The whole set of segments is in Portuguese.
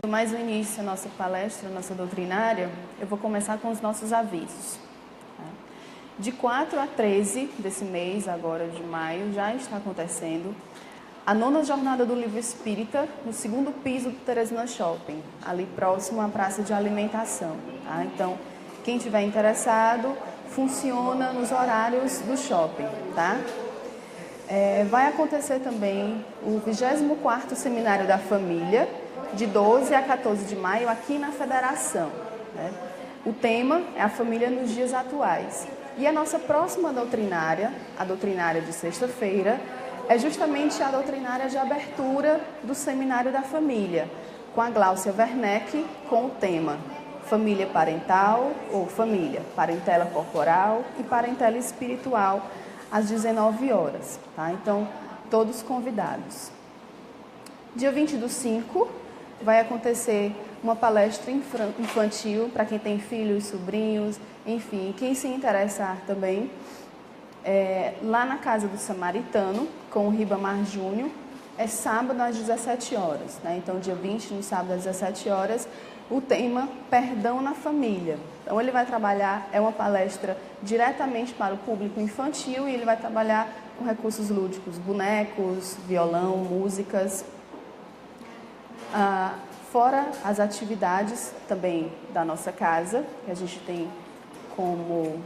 Mais no início da nossa palestra, nossa doutrinária, eu vou começar com os nossos avisos. De 4 a 13 desse mês, agora de maio, já está acontecendo a 9ª Jornada do Livro Espírita, no 2º piso do Teresina Shopping, ali próximo à praça de alimentação. Tá? Então, quem tiver interessado, funciona nos horários do shopping. Tá? Vai acontecer também o 24º Seminário da Família, de 12 a 14 de maio, aqui na Federação. Né? O tema é a família nos dias atuais. E a nossa próxima doutrinária, a doutrinária de sexta-feira, é justamente a doutrinária de abertura do Seminário da Família, com a Gláucia Werneck, com o tema Família Parental ou Família, Parentela Corporal e Parentela Espiritual, às 19 horas. Tá? Então, todos convidados. Dia 20/5, vai acontecer uma palestra infantil para quem tem filhos, sobrinhos, enfim, quem se interessar também, lá na Casa do Samaritano, com o Ribamar Júnior, é sábado às 17 horas. Né? Então, dia 20, no sábado às 17 horas, o tema Perdão na Família. Então, ele vai trabalhar, é uma palestra diretamente para o público infantil e ele vai trabalhar com recursos lúdicos, bonecos, violão, músicas. Fora as atividades também da nossa casa, que a gente tem como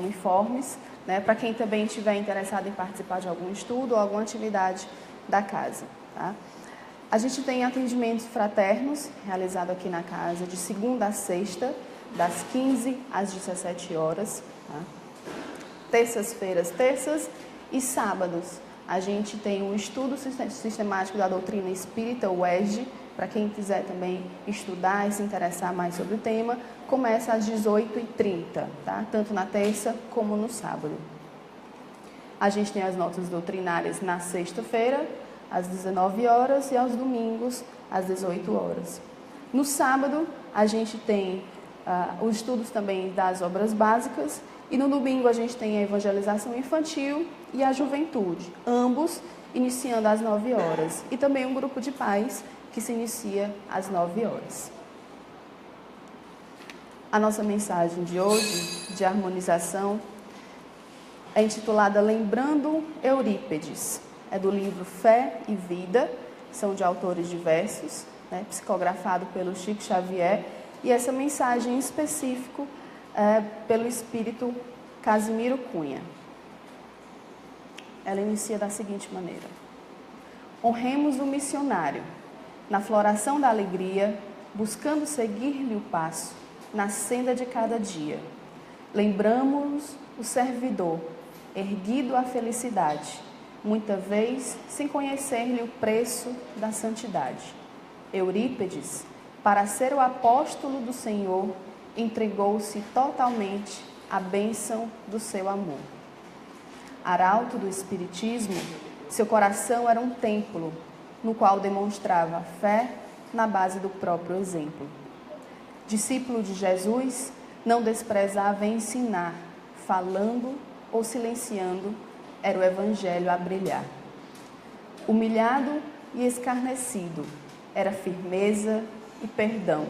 informes, né, para quem também estiver interessado em participar de algum estudo ou alguma atividade da casa. Tá? A gente tem atendimentos fraternos realizados aqui na casa de segunda a sexta, das 15 às 17 horas. Tá? Terças e sábados. A gente tem um estudo sistemático da doutrina espírita, o ESG, para quem quiser também estudar e se interessar mais sobre o tema, começa às 18h30, tá? Tanto na terça como no sábado. A gente tem as notas doutrinárias na sexta-feira, às 19 horas, e aos domingos, às 18 horas. No sábado, a gente tem os estudos também das obras básicas, e no domingo a gente tem a evangelização infantil e a juventude, ambos iniciando às 9 horas. E também um grupo de pais que se inicia às 9 horas. A nossa mensagem de hoje, de harmonização, é intitulada Lembrando Eurípedes. É do livro Fé e Vida, são de autores diversos, né, psicografado pelo Chico Xavier, e essa mensagem em específico é pelo espírito Casimiro Cunha. Ela inicia da seguinte maneira: honremos o missionário, na floração da alegria, buscando seguir-lhe o passo, na senda de cada dia. Lembramos o servidor, erguido à felicidade, muita vez sem conhecer-lhe o preço da santidade. Eurípedes, para ser o apóstolo do Senhor, entregou-se totalmente à bênção do seu amor. Arauto do Espiritismo, seu coração era um templo, no qual demonstrava fé na base do próprio exemplo. Discípulo de Jesus, não desprezava ensinar, falando ou silenciando, era o Evangelho a brilhar. Humilhado e escarnecido, era firmeza e perdão.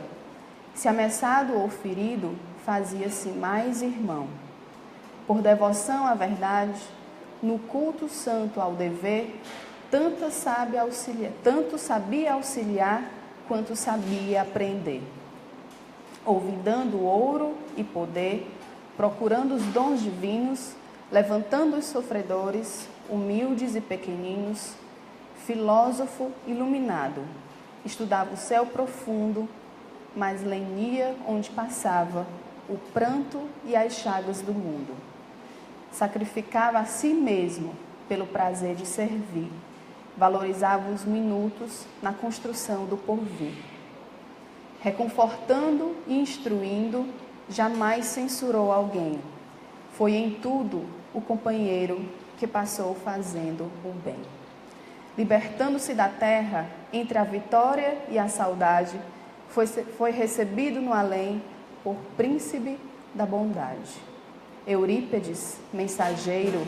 Se ameaçado ou ferido, fazia-se mais irmão. Por devoção à verdade, no culto santo ao dever, tanto sabia auxiliar, quanto sabia aprender. Olvidando ouro e poder, procurando os dons divinos, levantando os sofredores, humildes e pequeninos, filósofo iluminado, estudava o céu profundo, mas lenia onde passava o pranto e as chagas do mundo. Sacrificava a si mesmo pelo prazer de servir, valorizava os minutos na construção do porvir. Reconfortando e instruindo, jamais censurou alguém. Foi em tudo o companheiro que passou fazendo o bem. Libertando-se da terra, entre a vitória e a saudade, foi recebido no além por príncipe da bondade. Eurípedes, mensageiro,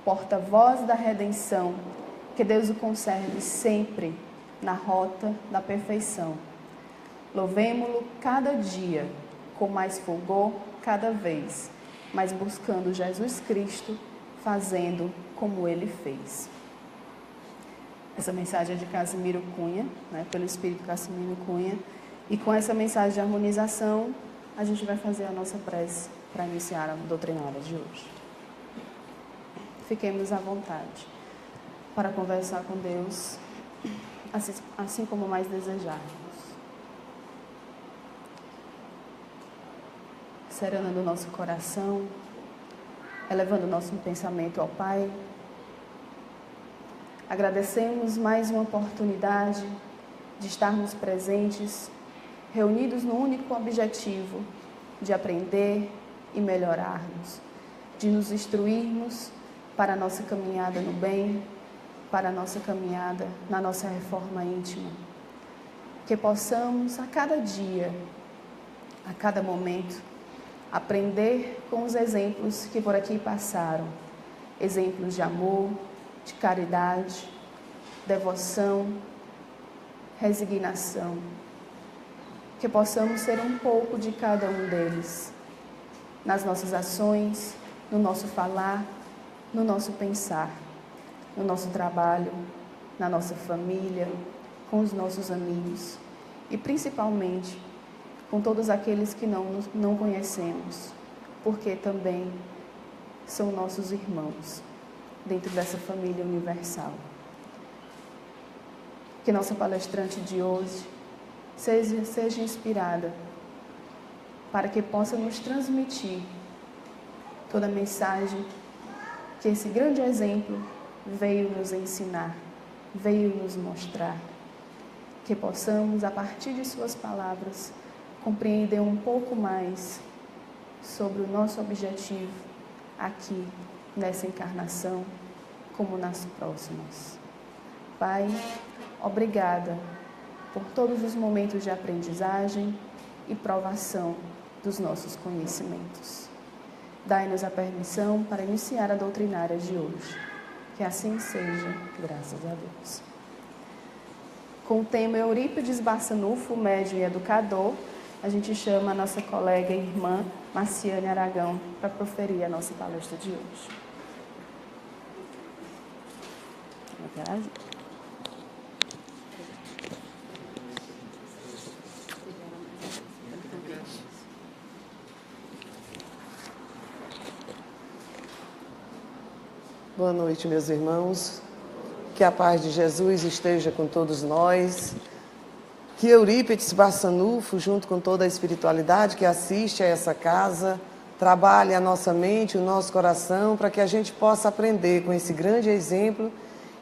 porta-voz da redenção, que Deus o conserve sempre na rota da perfeição. Louvemo-lo cada dia, com mais fulgor cada vez, mas buscando Jesus Cristo, fazendo como Ele fez. Essa mensagem é de Casimiro Cunha, pelo Espírito Casimiro Cunha, e com essa mensagem de harmonização, a gente vai fazer a nossa prece para iniciar a doutrinária de hoje. Fiquemos à vontade para conversar com Deus, assim como mais desejarmos. Serenando o nosso coração, elevando o nosso pensamento ao Pai. Agradecemos mais uma oportunidade de estarmos presentes, reunidos no único objetivo de aprender e melhorarmos, de nos instruirmos para a nossa caminhada no bem, para a nossa caminhada na nossa reforma íntima. Que possamos a cada dia, a cada momento, aprender com os exemplos que por aqui passaram, exemplos de amor, de caridade, devoção, resignação. Que possamos ser um pouco de cada um deles, nas nossas ações, no nosso falar, no nosso pensar, no nosso trabalho, na nossa família, com os nossos amigos e principalmente com todos aqueles que não conhecemos, porque também são nossos irmãos dentro dessa família universal. Que nossa palestrante de hoje seja inspirada para que possa nos transmitir toda a mensagem que esse grande exemplo veio nos ensinar, veio nos mostrar. Que possamos, a partir de suas palavras, compreender um pouco mais sobre o nosso objetivo aqui, nessa encarnação, como nas próximas. Pai, obrigada por todos os momentos de aprendizagem e provação dos nossos conhecimentos. Dai-nos a permissão para iniciar a doutrinária de hoje. Que assim seja, graças a Deus. Com o tema Eurípides Barçanufo, médium e educador, a gente chama a nossa colega e irmã Marciane Aragão para proferir a nossa palestra de hoje. Boa noite, meus irmãos. Que a paz de Jesus esteja com todos nós. Que Eurípides Barçanufo, junto com toda a espiritualidade que assiste a essa casa, trabalhe a nossa mente, o nosso coração, para que a gente possa aprender com esse grande exemplo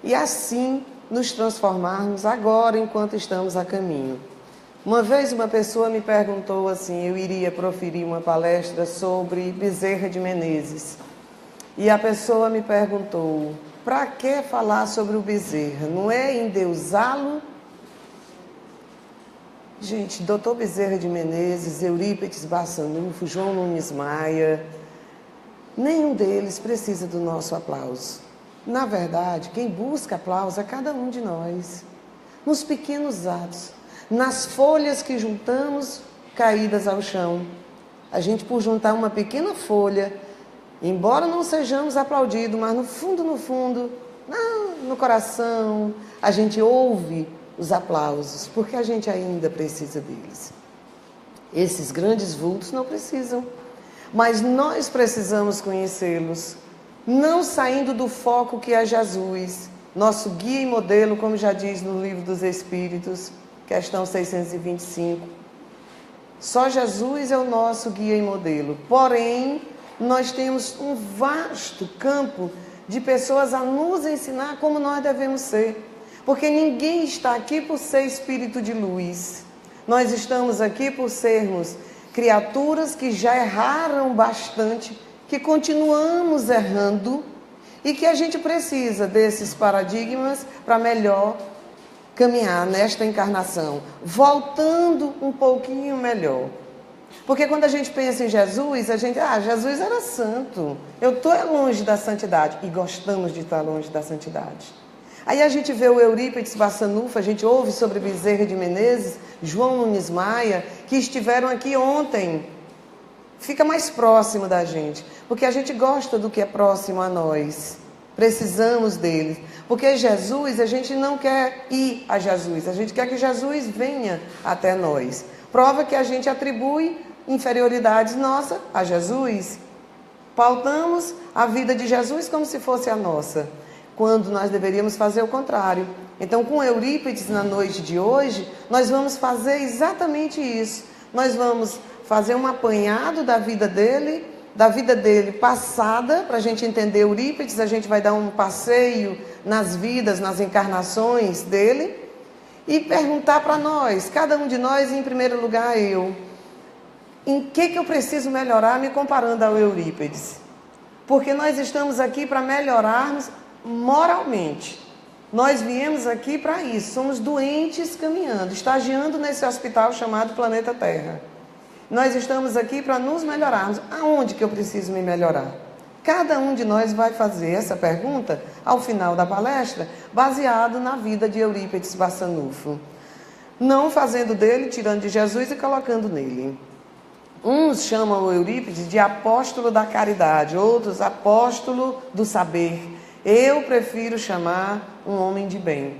e assim nos transformarmos agora enquanto estamos a caminho. Uma vez uma pessoa me perguntou assim, eu iria proferir uma palestra sobre Bezerra de Menezes. E a pessoa me perguntou, para que falar sobre o Bezerra? Não é endeusá-lo? Gente, Dr. Bezerra de Menezes, Eurípides Barçanufo, João Nunes Maia, nenhum deles precisa do nosso aplauso. Na verdade, quem busca aplauso é cada um de nós. Nos pequenos atos, nas folhas que juntamos caídas ao chão. A gente, por juntar uma pequena folha, embora não sejamos aplaudidos, mas no fundo, no coração, a gente ouve os aplausos, porque a gente ainda precisa deles. Esses grandes vultos não precisam, mas nós precisamos conhecê-los, não saindo do foco que é Jesus, nosso guia e modelo, como já diz no Livro dos Espíritos, questão 625. Só Jesus é o nosso guia e modelo, porém, nós temos um vasto campo de pessoas a nos ensinar como nós devemos ser. Porque ninguém está aqui por ser espírito de luz. Nós estamos aqui por sermos criaturas que já erraram bastante, que continuamos errando e que a gente precisa desses paradigmas para melhor caminhar nesta encarnação, voltando um pouquinho melhor. Porque quando a gente pensa em Jesus, Jesus era santo. Eu estou longe da santidade. E gostamos de estar longe da santidade. Aí a gente vê o Eurípides Bassanufo, a gente ouve sobre Bezerra de Menezes, João Nunes Maia, que estiveram aqui ontem. Fica mais próximo da gente, porque a gente gosta do que é próximo a nós. Precisamos deles. Porque Jesus, a gente não quer ir a Jesus, a gente quer que Jesus venha até nós. Prova que a gente atribui inferioridades nossas a Jesus. Pautamos a vida de Jesus como se fosse a nossa, quando nós deveríamos fazer o contrário. Então, com Eurípides, na noite de hoje, nós vamos fazer exatamente isso. Nós vamos fazer um apanhado da vida dele passada, para a gente entender Eurípides. A gente vai dar um passeio nas vidas, nas encarnações dele, e perguntar para nós, cada um de nós, em primeiro lugar eu, em que eu preciso melhorar me comparando ao Eurípides? Porque nós estamos aqui para melhorarmos moralmente. Nós viemos aqui para isso, somos doentes caminhando, estagiando nesse hospital chamado Planeta Terra. Nós estamos aqui para nos melhorarmos. Aonde que eu preciso me melhorar? Cada um de nós vai fazer essa pergunta ao final da palestra, baseado na vida de Eurípides Bassanufo. Não fazendo dele, tirando de Jesus e colocando nele. Uns chamam o Eurípides de apóstolo da caridade, outros apóstolo do saber. Eu prefiro chamar um homem de bem.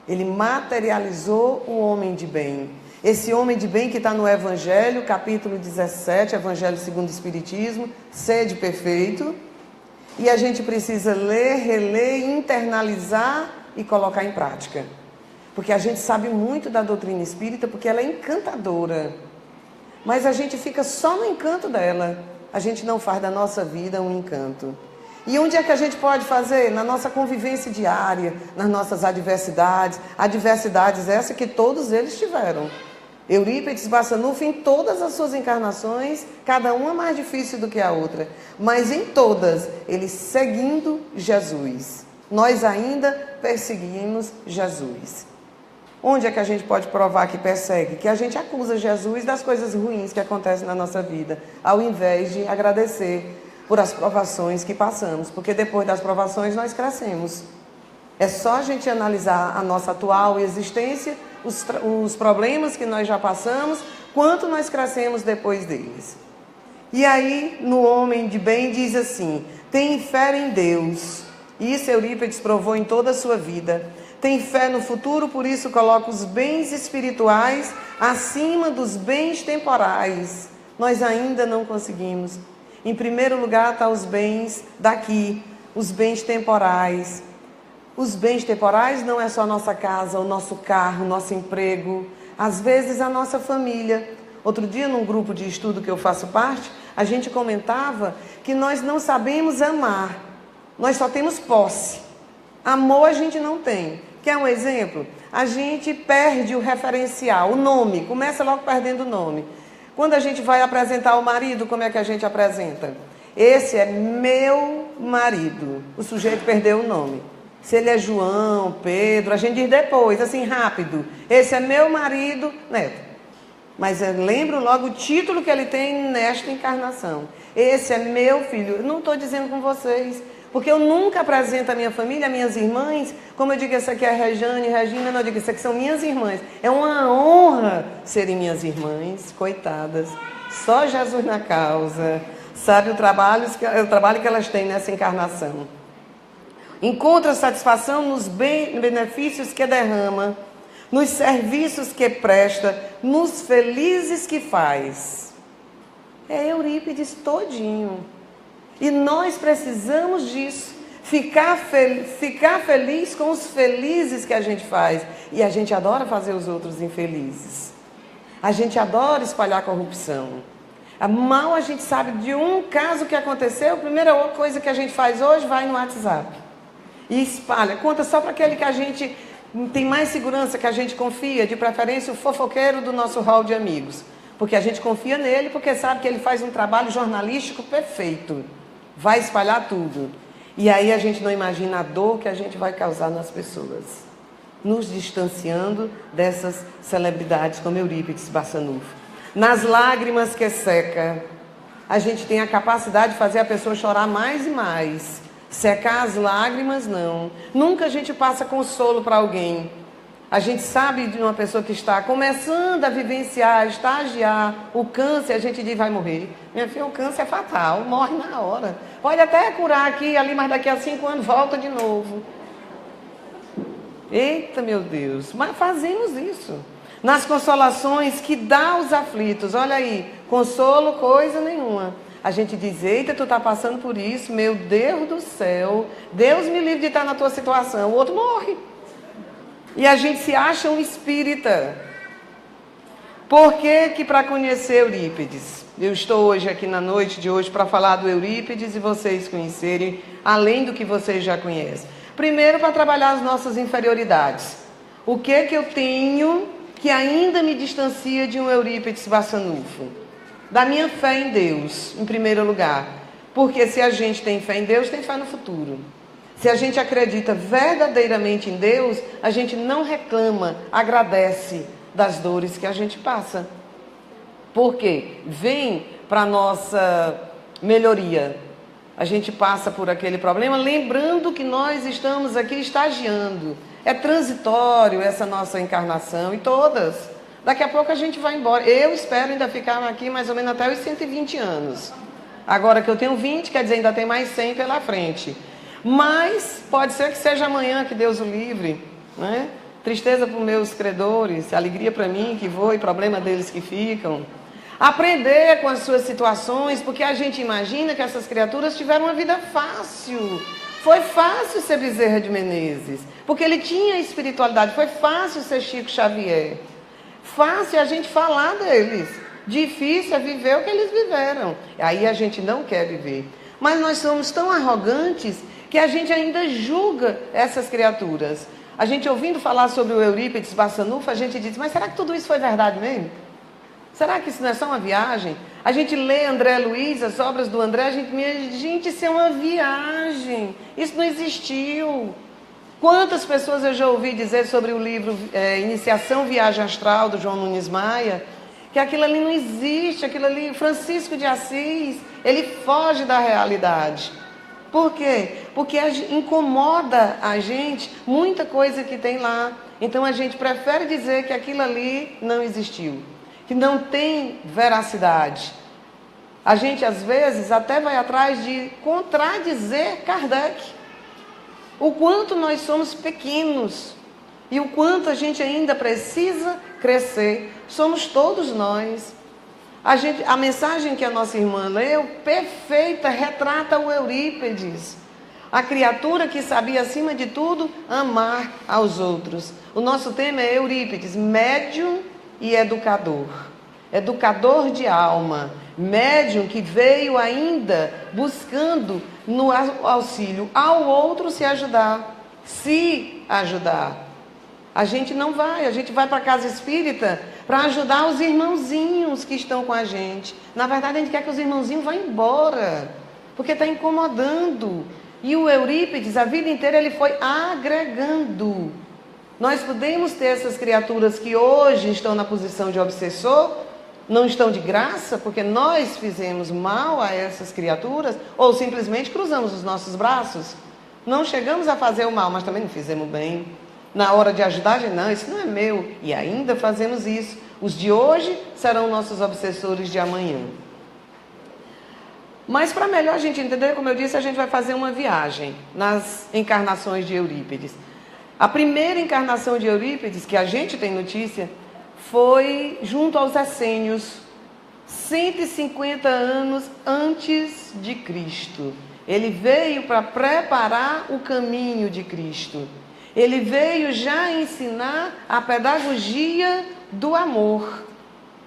Ele materializou o homem de bem. Esse homem de bem que está no Evangelho, capítulo 17, Evangelho segundo o Espiritismo, sede perfeito. E a gente precisa ler, reler, internalizar e colocar em prática. Porque a gente sabe muito da doutrina espírita, porque ela é encantadora. Mas a gente fica só no encanto dela. A gente não faz da nossa vida um encanto. E onde é que a gente pode fazer? Na nossa convivência diária, nas nossas adversidades. Adversidades essas que todos eles tiveram. Eurípides Bassanufo, em todas as suas encarnações, cada uma mais difícil do que a outra. Mas em todas, ele seguindo Jesus. Nós ainda perseguimos Jesus. Onde é que a gente pode provar que persegue? Que a gente acusa Jesus das coisas ruins que acontecem na nossa vida, ao invés de agradecer por as provações que passamos, porque depois das provações nós crescemos. É só a gente analisar a nossa atual existência, os problemas que nós já passamos, quanto nós crescemos depois deles. E aí, no homem de bem, diz assim: tem fé em Deus. Isso Eurípides provou em toda a sua vida. Tem fé no futuro, por isso coloca os bens espirituais acima dos bens temporais. Nós ainda não conseguimos. Em primeiro lugar estão os bens daqui, os bens temporais. Os bens temporais não é só a nossa casa, o nosso carro, o nosso emprego, às vezes a nossa família. Outro dia, num grupo de estudo que eu faço parte, a gente comentava que nós não sabemos amar, nós só temos posse. Amor a gente não tem. Quer um exemplo? A gente perde o referencial, o nome, começa logo perdendo o nome. Quando a gente vai apresentar o marido, como é que a gente apresenta? Esse é meu marido. O sujeito perdeu o nome. Se ele é João, Pedro, a gente diz depois, assim, rápido. Esse é meu marido, Neto. Mas eu lembro logo o título que ele tem nesta encarnação. Esse é meu filho. Eu não estou dizendo com vocês, porque eu nunca apresento a minha família, minhas irmãs, como eu digo, essa aqui é a Rejane, Regina, não, eu digo, isso aqui são minhas irmãs. É uma honra serem minhas irmãs, coitadas. Só Jesus na causa, sabe o trabalho que elas têm nessa encarnação. Encontra satisfação nos benefícios que derrama, nos serviços que presta, nos felizes que faz. É Eurípides todinho. E nós precisamos disso, ficar feliz com os felizes que a gente faz. E a gente adora fazer os outros infelizes. A gente adora espalhar corrupção. Mal a gente sabe de um caso que aconteceu, a primeira coisa que a gente faz hoje, vai no WhatsApp. E espalha, conta só para aquele que a gente tem mais segurança, que a gente confia, de preferência o fofoqueiro do nosso hall de amigos. Porque a gente confia nele, porque sabe que ele faz um trabalho jornalístico perfeito. Vai espalhar tudo. E aí a gente não imagina a dor que a gente vai causar nas pessoas, nos distanciando dessas celebridades como Eurípides Bassanufo. Nas lágrimas que seca, a gente tem a capacidade de fazer a pessoa chorar mais e mais, Secar as lágrimas, não. Nunca a gente passa consolo para alguém. A gente sabe de uma pessoa que está começando a vivenciar, estagiar o câncer, a gente diz, vai morrer. Minha filha, o câncer é fatal, morre na hora. Pode até curar aqui e ali, mas daqui a 5 anos volta de novo. Eita, meu Deus, mas fazemos isso. Nas consolações que dá aos aflitos, olha aí, consolo coisa nenhuma. A gente diz, eita, tu está passando por isso, meu Deus do céu, Deus me livre de estar na tua situação, o outro morre. E a gente se acha um espírita. Por que para conhecer Eurípides? Eu estou hoje aqui na noite de hoje para falar do Eurípides e vocês conhecerem, além do que vocês já conhecem. Primeiro, para trabalhar as nossas inferioridades. O que eu tenho que ainda me distancia de um Eurípides Barçanufo? Da minha fé em Deus, em primeiro lugar. Porque se a gente tem fé em Deus, tem fé no futuro. Se a gente acredita verdadeiramente em Deus, a gente não reclama, agradece das dores que a gente passa. Por quê? Vem para a nossa melhoria. A gente passa por aquele problema, lembrando que nós estamos aqui estagiando. É transitório essa nossa encarnação e todas. Daqui a pouco a gente vai embora. Eu espero ainda ficar aqui mais ou menos até os 120 anos. Agora que eu tenho 20, quer dizer, ainda tem mais 100 pela frente. Mas pode ser que seja amanhã, que Deus o livre, né? Tristeza para os meus credores, alegria para mim que vou e problema deles que ficam. Aprender com as suas situações, porque a gente imagina que essas criaturas tiveram uma vida fácil. Foi fácil ser Bezerra de Menezes, porque ele tinha espiritualidade. Foi fácil ser Chico Xavier. Fácil a gente falar deles. Difícil é viver o que eles viveram. Aí a gente não quer viver. Mas nós somos tão arrogantes que a gente ainda julga essas criaturas. A gente ouvindo falar sobre o Eurípides Barçanufo, a gente diz, mas será que tudo isso foi verdade mesmo? Será que isso não é só uma viagem? A gente lê André Luiz, as obras do André, a gente, isso é uma viagem. Isso não existiu. Quantas pessoas eu já ouvi dizer sobre o livro Iniciação Viagem Astral, do João Nunes Maia, que aquilo ali não existe, aquilo ali, Francisco de Assis, ele foge da realidade. Por quê? Porque incomoda a gente muita coisa que tem lá. Então a gente prefere dizer que aquilo ali não existiu, que não tem veracidade. A gente às vezes até vai atrás de contradizer Kardec. O quanto nós somos pequenos e o quanto a gente ainda precisa crescer. Somos todos nós. A mensagem que a nossa irmã leu, perfeita, retrata o Eurípides. A criatura que sabia, acima de tudo, amar aos outros. O nosso tema é Eurípides, médium e educador. Educador de alma. Médium que veio ainda buscando no auxílio ao outro se ajudar. A gente não vai, a gente vai para a casa espírita para ajudar os irmãozinhos que estão com a gente. Na verdade, a gente quer que os irmãozinhos vão embora, porque está incomodando. E o Eurípides, a vida inteira, ele foi agregando. Nós podemos ter essas criaturas que hoje estão na posição de obsessor, não estão de graça, porque nós fizemos mal a essas criaturas, ou simplesmente cruzamos os nossos braços. Não chegamos a fazer o mal, mas também não fizemos bem. Na hora de ajudar, a gente, não, isso não é meu. E ainda fazemos isso. Os de hoje serão nossos obsessores de amanhã. Mas para melhor a gente entender, como eu disse, a gente vai fazer uma viagem nas encarnações de Eurípides. A primeira encarnação de Eurípides, que a gente tem notícia, foi junto aos essênios, 150 anos antes de Cristo. Ele veio para preparar o caminho de Cristo. Ele veio já ensinar a pedagogia do amor.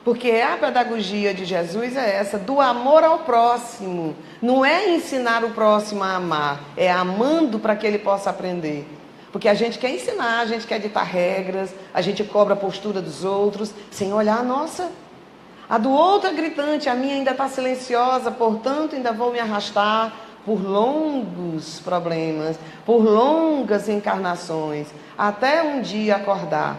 Porque a pedagogia de Jesus é essa, do amor ao próximo. Não é ensinar o próximo a amar, é amando para que ele possa aprender. Porque a gente quer ensinar, a gente quer ditar regras, a gente cobra a postura dos outros, sem olhar a nossa. A do outro é gritante, a minha ainda está silenciosa, portanto ainda vou me arrastar por longos problemas, por longas encarnações, até um dia acordar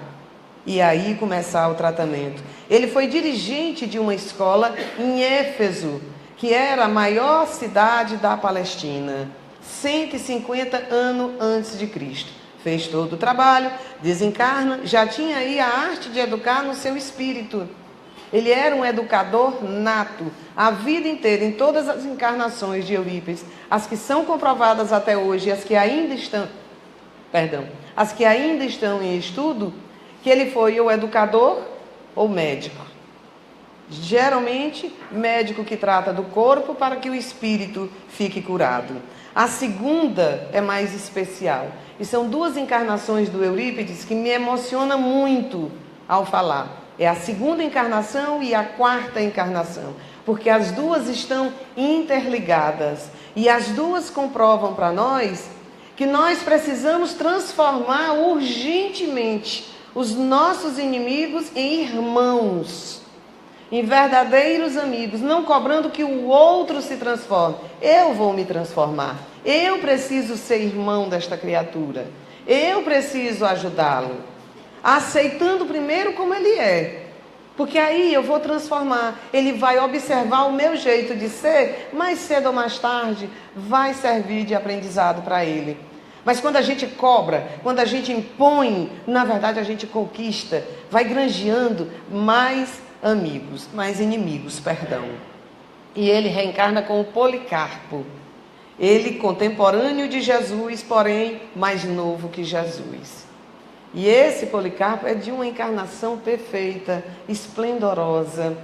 e aí começar o tratamento. Ele foi dirigente de uma escola em Éfeso, que era a maior cidade da Palestina. 150 anos antes de Cristo. Fez todo o trabalho, desencarna, já tinha aí a arte de educar no seu espírito. Ele era um educador nato, a vida inteira, em todas as encarnações de Eurípides, as que são comprovadas até hoje e as que ainda estão em estudo, que ele foi ou educador ou médico. Geralmente, médico que trata do corpo para que o espírito fique curado. A segunda é mais especial. E são duas encarnações do Eurípides que me emocionam muito ao falar. É a segunda encarnação e a quarta encarnação. Porque as duas estão interligadas. E as duas comprovam para nós que nós precisamos transformar urgentemente os nossos inimigos em irmãos, em verdadeiros amigos, não cobrando que o outro se transforme. Eu vou me transformar. Eu preciso ser irmão desta criatura. Eu preciso ajudá-lo. Aceitando primeiro como ele é. Porque aí eu vou transformar. Ele vai observar o meu jeito de ser, mais cedo ou mais tarde vai servir de aprendizado para ele. Mas quando a gente cobra, quando a gente impõe, na verdade a gente conquista, vai granjeando mais inimigos. E ele reencarna com o Policarpo. Ele contemporâneo de Jesus, porém mais novo que Jesus. E esse Policarpo é de uma encarnação perfeita, esplendorosa,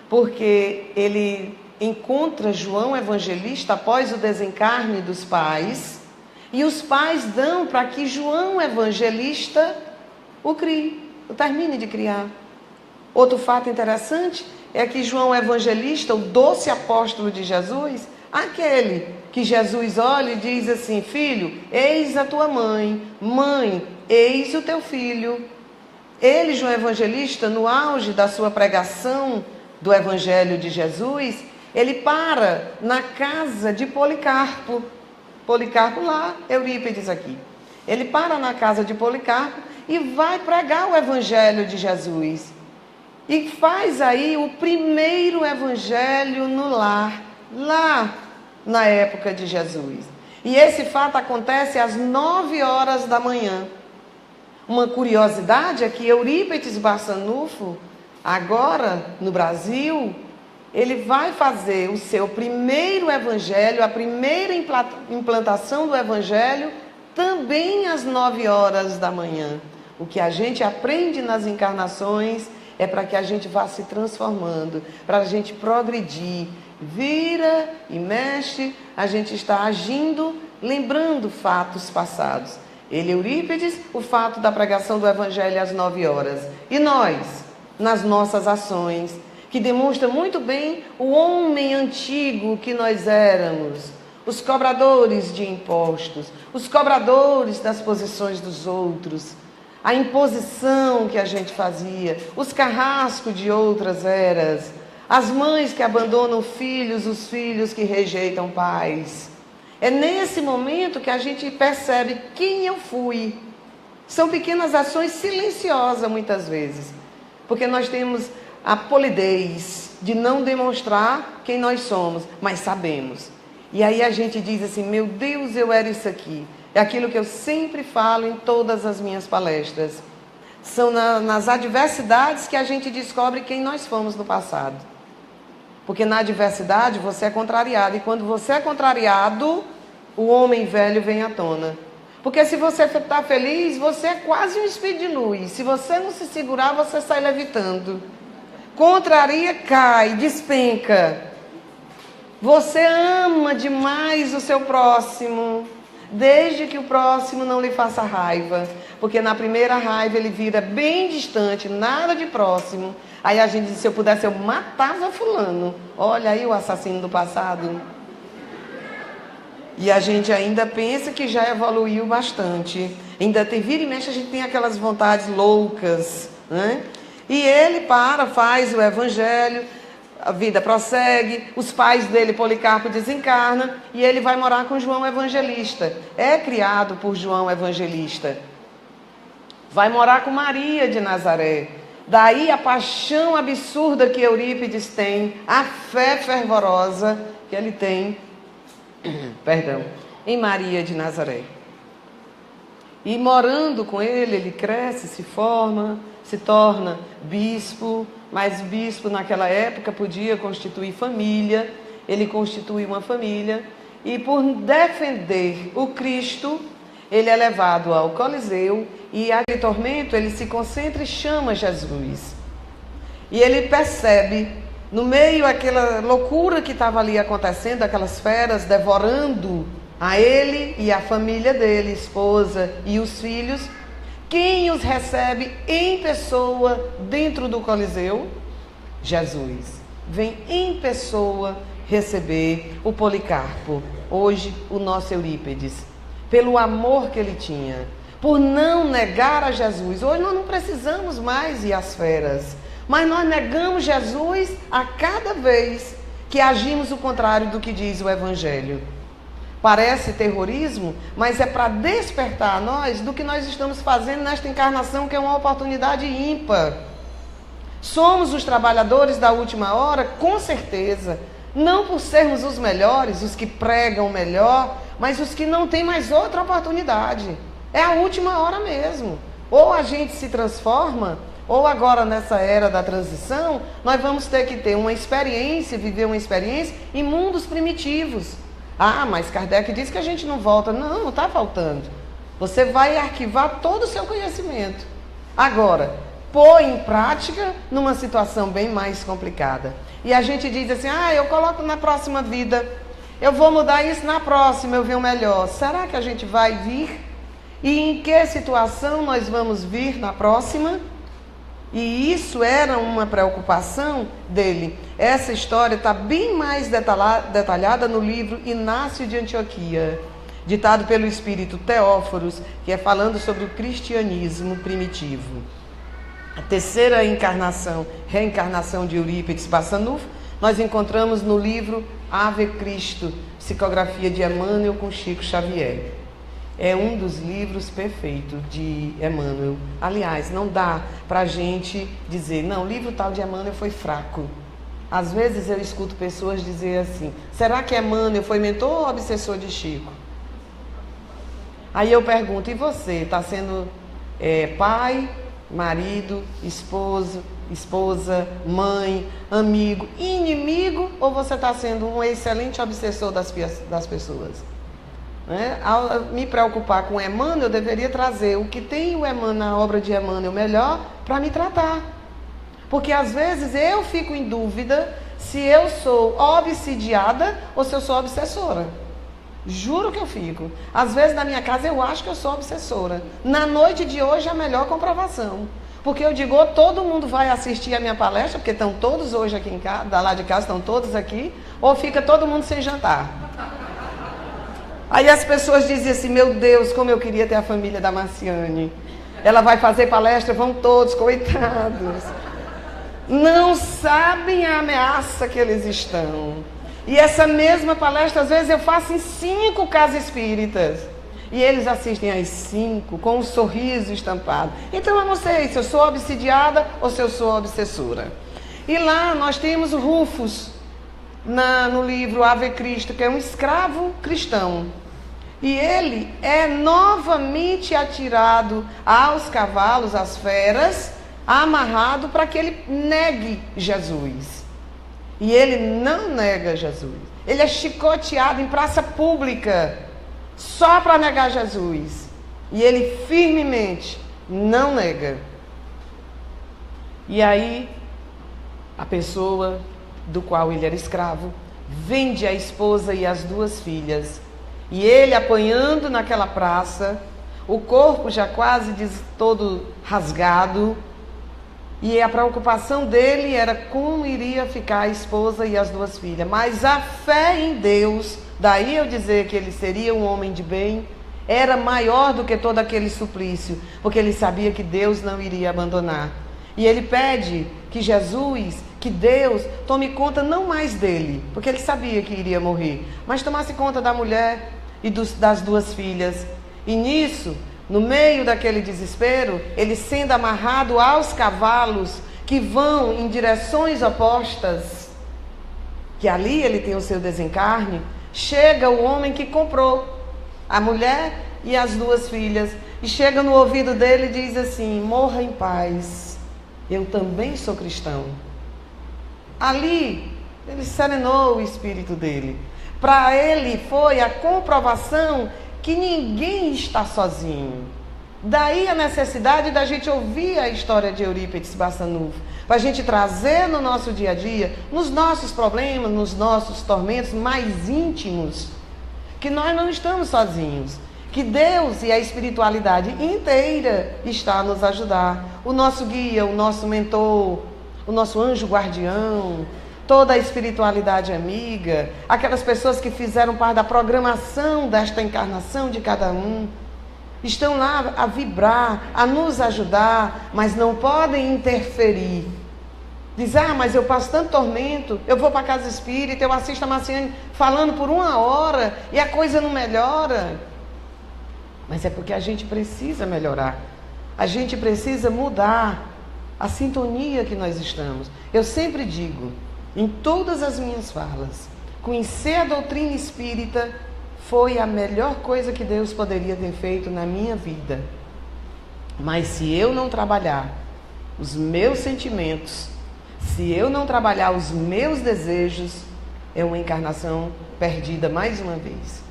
porque ele encontra João Evangelista após o desencarne dos pais, e os pais dão para que João Evangelista o crie, o termine de criar. Outro fato interessante é que João Evangelista, o doce apóstolo de Jesus, aquele que Jesus olha e diz assim: filho, eis a tua mãe, mãe, eis o teu filho. Ele, João Evangelista, no auge da sua pregação do Evangelho de Jesus, ele para na casa de Policarpo. Policarpo lá, Eurípides aqui. Ele para na casa de Policarpo e vai pregar o Evangelho de Jesus. E faz aí o primeiro evangelho no lar, lá na época de Jesus. E esse fato acontece às 9 horas da manhã. Uma curiosidade é que Eurípides Barçanufo, agora no Brasil, ele vai fazer o seu primeiro evangelho, a primeira implantação do evangelho, também às 9 horas da manhã. O que a gente aprende nas encarnações é para que a gente vá se transformando, para a gente progredir. Vira e mexe, a gente está agindo, lembrando fatos passados. Ele, Eurípides, o fato da pregação do Evangelho às 9 horas. E nós, nas nossas ações, que demonstra muito bem o homem antigo que nós éramos, os cobradores de impostos, os cobradores das posições dos outros, a imposição que a gente fazia, os carrascos de outras eras, as mães que abandonam filhos, os filhos que rejeitam pais. É nesse momento que a gente percebe quem eu fui. São pequenas ações silenciosas muitas vezes, porque nós temos a polidez de não demonstrar quem nós somos, mas sabemos. E aí a gente diz assim: meu Deus, eu era isso aqui. É aquilo que eu sempre falo em todas as minhas palestras. São nas adversidades que a gente descobre quem nós fomos no passado. Porque na adversidade você é contrariado. E quando você é contrariado, o homem velho vem à tona. Porque se você está feliz, você é quase um espírito de luz. Se você não se segurar, você sai levitando. Contraria, cai, despenca. Você ama demais o seu próximo, desde que o próximo não lhe faça raiva. Porque na primeira raiva ele vira bem distante, nada de próximo. Aí a gente diz: se eu pudesse, eu matava fulano. Olha aí o assassino do passado. E a gente ainda pensa que já evoluiu bastante. Ainda tem, vira e mexe, a gente tem aquelas vontades loucas, né? E ele faz o evangelho, a vida prossegue, os pais dele, Policarpo, desencarnam, e ele vai morar com João Evangelista. É criado por João Evangelista. Vai morar com Maria de Nazaré. Daí a paixão absurda que Eurípides tem, a fé fervorosa que ele tem, em Maria de Nazaré. E morando com ele, ele cresce, se forma, se torna bispo, mas bispo naquela época podia constituir família, ele constitui uma família, e por defender o Cristo, ele é levado ao Coliseu, e aquele tormento, ele se concentra e chama Jesus. E ele percebe, no meio daquela loucura que estava ali acontecendo, aquelas feras devorando a ele e a família dele, esposa e os filhos, quem os recebe em pessoa dentro do Coliseu? Jesus. Vem em pessoa receber o Policarpo, hoje o nosso Eurípedes, pelo amor que ele tinha, por não negar a Jesus. Hoje nós não precisamos mais ir às feras, mas nós negamos Jesus a cada vez que agimos o contrário do que diz o Evangelho. Parece terrorismo, mas é para despertar a nós do que nós estamos fazendo nesta encarnação, que é uma oportunidade ímpar. Somos os trabalhadores da última hora, com certeza, não por sermos os melhores, os que pregam melhor, mas os que não têm mais outra oportunidade. É a última hora mesmo. Ou a gente se transforma, ou agora nessa era da transição, nós vamos ter que ter uma experiência, viver uma experiência em mundos primitivos. Ah, mas Kardec diz que a gente não volta. Não, não está faltando. Você vai arquivar todo o seu conhecimento. Agora, pôr em prática numa situação bem mais complicada. E a gente diz assim, eu coloco na próxima vida, eu vou mudar isso na próxima, eu venho melhor. Será que a gente vai vir? E em que situação nós vamos vir na próxima? E isso era uma preocupação dele. Essa história está bem mais detalhada no livro Inácio de Antioquia, ditado pelo espírito Teóforos, que é falando sobre o cristianismo primitivo. A terceira reencarnação de Eurípides Bassanufo, nós encontramos no livro Ave Cristo, psicografia de Emmanuel com Chico Xavier. É um dos livros perfeitos de Emmanuel. Aliás, não dá para a gente dizer, não, o livro tal de Emmanuel foi fraco. Às vezes eu escuto pessoas dizer assim, será que Emmanuel foi mentor ou obsessor de Chico? Aí eu pergunto, e você? Está sendo pai, marido, esposa, mãe, amigo, inimigo, ou você está sendo um excelente obsessor das pessoas? Ao me preocupar com Emmanuel, eu deveria trazer o que tem o Emmanuel na obra de Emmanuel melhor para me tratar. Porque às vezes eu fico em dúvida se eu sou obsidiada ou se eu sou obsessora. Juro que eu fico. Às vezes na minha casa eu acho que eu sou obsessora. Na noite de hoje é a melhor comprovação. Porque eu digo, ou todo mundo vai assistir a minha palestra, porque estão todos hoje aqui em casa, da lá de casa estão todos aqui, ou fica todo mundo sem jantar. Aí as pessoas dizem assim, meu Deus, como eu queria ter a família da Marciane. Ela vai fazer palestra, vão todos, coitados. Não sabem a ameaça que eles estão. E essa mesma palestra, às vezes eu faço em 5 casas espíritas. E eles assistem às 5, com um sorriso estampado. Então eu não sei se eu sou obsidiada ou se eu sou obsessora. E lá nós temos Rufus, no livro Ave Cristo, que é um escravo cristão. E ele é novamente atirado aos cavalos, às feras, amarrado para que ele negue Jesus. E ele não nega Jesus. Ele é chicoteado em praça pública, só para negar Jesus. E ele firmemente não nega. E aí, a pessoa do qual ele era escravo vende a esposa e as 2 filhas. E ele apanhando naquela praça, o corpo já quase todo rasgado, e a preocupação dele era como iria ficar a esposa e as 2 filhas. Mas a fé em Deus, daí eu dizer que ele seria um homem de bem, era maior do que todo aquele suplício, porque ele sabia que Deus não iria abandonar. E ele pede que Jesus, que Deus tome conta não mais dele, porque ele sabia que iria morrer, mas tomasse conta da mulher e das 2 filhas. E nisso, no meio daquele desespero, ele sendo amarrado aos cavalos que vão em direções opostas, que ali ele tem o seu desencarne, chega o homem que comprou a mulher e as 2 filhas, e chega no ouvido dele e diz assim: morra em paz, eu também sou cristão. Ali, ele serenou o espírito dele. Para ele foi a comprovação que ninguém está sozinho. Daí a necessidade da gente ouvir a história de Eurípides Barçanufo, para a gente trazer no nosso dia a dia, nos nossos problemas, nos nossos tormentos mais íntimos, que nós não estamos sozinhos, que Deus e a espiritualidade inteira está a nos ajudar. O nosso guia, o nosso mentor, o nosso anjo guardião, toda a espiritualidade amiga, aquelas pessoas que fizeram parte da programação desta encarnação de cada um, estão lá a vibrar, a nos ajudar, mas não podem interferir. Diz: mas eu passo tanto tormento, eu vou para a casa espírita, eu assisto a Marciane falando por 1 hora e a coisa não melhora. Mas é porque a gente precisa melhorar, a gente precisa mudar a sintonia que nós estamos. Eu sempre digo, em todas as minhas falas, conhecer a doutrina espírita foi a melhor coisa que Deus poderia ter feito na minha vida. Mas se eu não trabalhar os meus sentimentos, se eu não trabalhar os meus desejos, é uma encarnação perdida mais uma vez.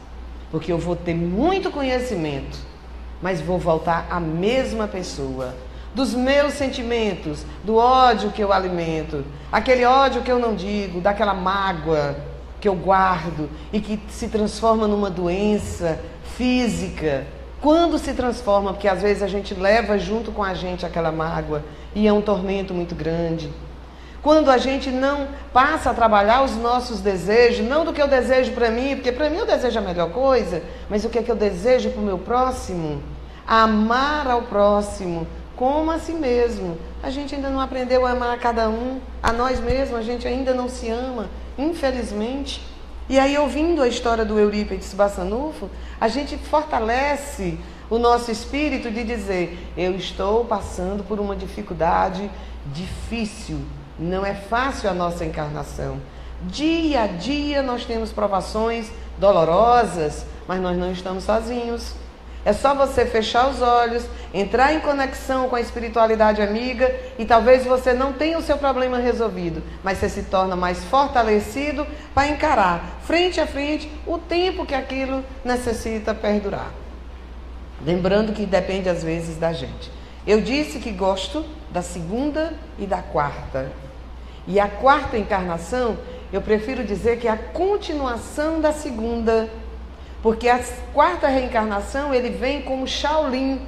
Porque eu vou ter muito conhecimento, mas vou voltar a mesma pessoa. Dos meus sentimentos, do ódio que eu alimento, aquele ódio que eu não digo, daquela mágoa que eu guardo e que se transforma numa doença física. Quando se transforma? Porque às vezes a gente leva junto com a gente aquela mágoa e é um tormento muito grande. Quando a gente não passa a trabalhar os nossos desejos, não do que eu desejo para mim, porque para mim eu desejo a melhor coisa, mas o que é que eu desejo para o meu próximo? Amar ao próximo como a si mesmo. A gente ainda não aprendeu a amar a cada um, a nós mesmos, a gente ainda não se ama, infelizmente. E aí, ouvindo a história do Eurípides Barçanufo, a gente fortalece o nosso espírito de dizer: eu estou passando por uma dificuldade difícil, não é fácil a nossa encarnação. Dia a dia nós temos provações dolorosas, mas nós não estamos sozinhos. É só você fechar os olhos, entrar em conexão com a espiritualidade amiga e talvez você não tenha o seu problema resolvido, mas você se torna mais fortalecido para encarar frente a frente o tempo que aquilo necessita perdurar. Lembrando que depende às vezes da gente. Eu disse que gosto da 2ª e da 4ª. E a 4ª encarnação, eu prefiro dizer que é a continuação da 2ª. Porque a 4ª reencarnação, ele vem como Shaolin.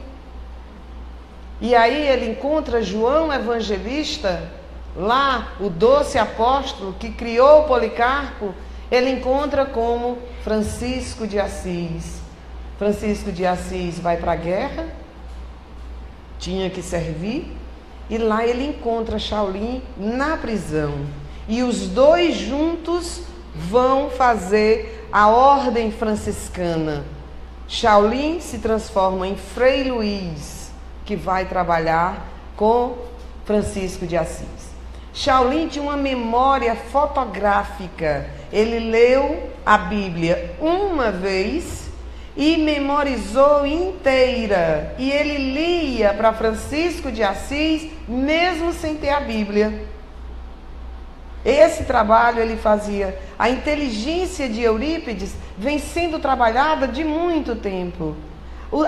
E aí ele encontra João Evangelista, lá o doce apóstolo que criou Policarpo, ele encontra como Francisco de Assis. Francisco de Assis vai para a guerra, tinha que servir, e lá ele encontra Shaolin na prisão. E os dois juntos vão fazer a ordem franciscana. Shaolin se transforma em Frei Luís, que vai trabalhar com Francisco de Assis. Shaolin tinha uma memória fotográfica. Ele leu a Bíblia uma vez e memorizou inteira. E ele lia para Francisco de Assis, mesmo sem ter a Bíblia. Esse trabalho ele fazia. A inteligência de Eurípides vem sendo trabalhada de muito tempo.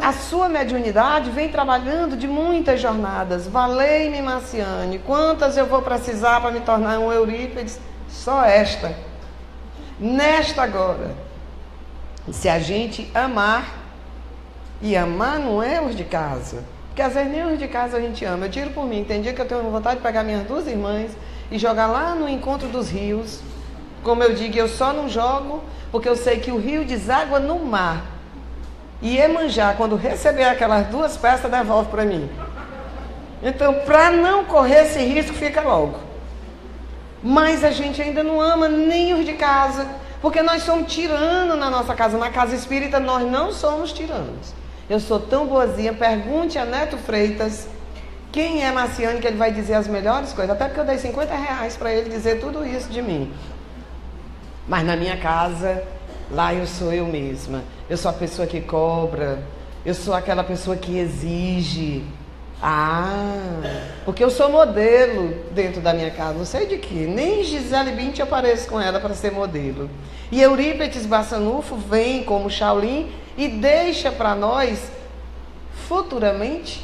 A sua mediunidade vem trabalhando de muitas jornadas. Valei-me, Marciane, quantas eu vou precisar para me tornar um Eurípides? Só esta. Nesta agora. Se a gente amar, e amar não é os de casa, porque às vezes nem os de casa a gente ama. Eu tiro por mim, tem dia que eu tenho vontade de pegar minhas 2 irmãs e jogar lá no encontro dos rios. Como eu digo, eu só não jogo porque eu sei que o rio deságua no mar. E Iemanjá, quando receber aquelas 2 peças, devolve para mim. Então, para não correr esse risco, fica logo. Mas a gente ainda não ama nem os de casa, porque nós somos tiranos na nossa casa. Na casa espírita, nós não somos tiranos. Eu sou tão boazinha, pergunte a Neto Freitas quem é Marciane, que ele vai dizer as melhores coisas. Até porque eu dei R$50 para ele dizer tudo isso de mim. Mas na minha casa, Lá eu sou eu mesma. Eu sou a pessoa que cobra. Eu sou aquela pessoa que exige. Porque eu sou modelo dentro da minha casa. Não sei de que. Nem Gisele Bündchen eu pareço com ela para ser modelo. E Eurípides Barçanufo vem como Shaolin e deixa para nós, futuramente,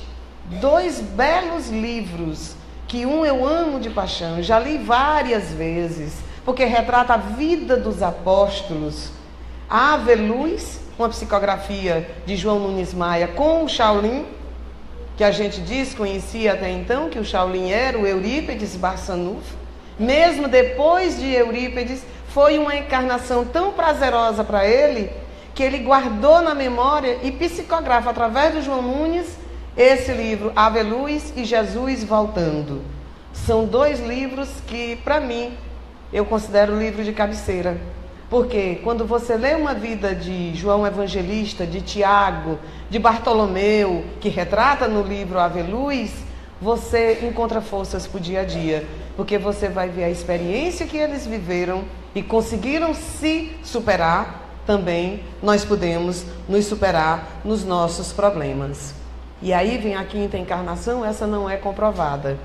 2 belos livros. Que um eu amo de paixão. Já li várias vezes. Porque retrata a vida dos apóstolos. Ave Luz, uma psicografia de João Nunes Maia com o Shaolin, que a gente desconhecia até então, que o Shaolin era o Eurípides Barçanufo. Mesmo depois de Eurípides, foi uma encarnação tão prazerosa para ele, que ele guardou na memória e psicografa através do João Nunes esse livro, Ave Luz e Jesus Voltando. São 2 livros que, para mim, eu considero livro de cabeceira. Porque quando você lê uma vida de João Evangelista, de Tiago, de Bartolomeu, que retrata no livro Ave Luz, você encontra forças para o dia a dia. Porque você vai ver a experiência que eles viveram e conseguiram se superar, também nós podemos nos superar nos nossos problemas. E aí vem a 5ª encarnação, essa não é comprovada.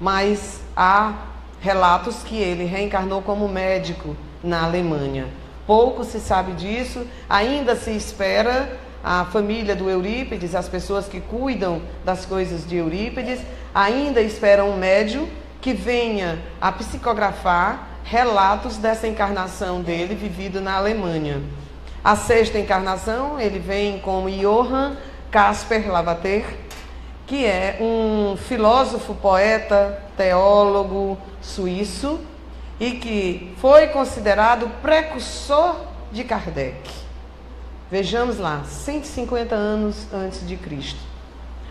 Mas há relatos que ele reencarnou como médico na Alemanha. Pouco se sabe disso, ainda se espera a família do Eurípides, as pessoas que cuidam das coisas de Eurípides, ainda esperam um médium que venha a psicografar relatos dessa encarnação dele vivido na Alemanha. A 6ª encarnação, ele vem como Johann Caspar Lavater, que é um filósofo, poeta, teólogo suíço, e que foi considerado precursor de Kardec. Vejamos lá, 150 anos antes de Cristo.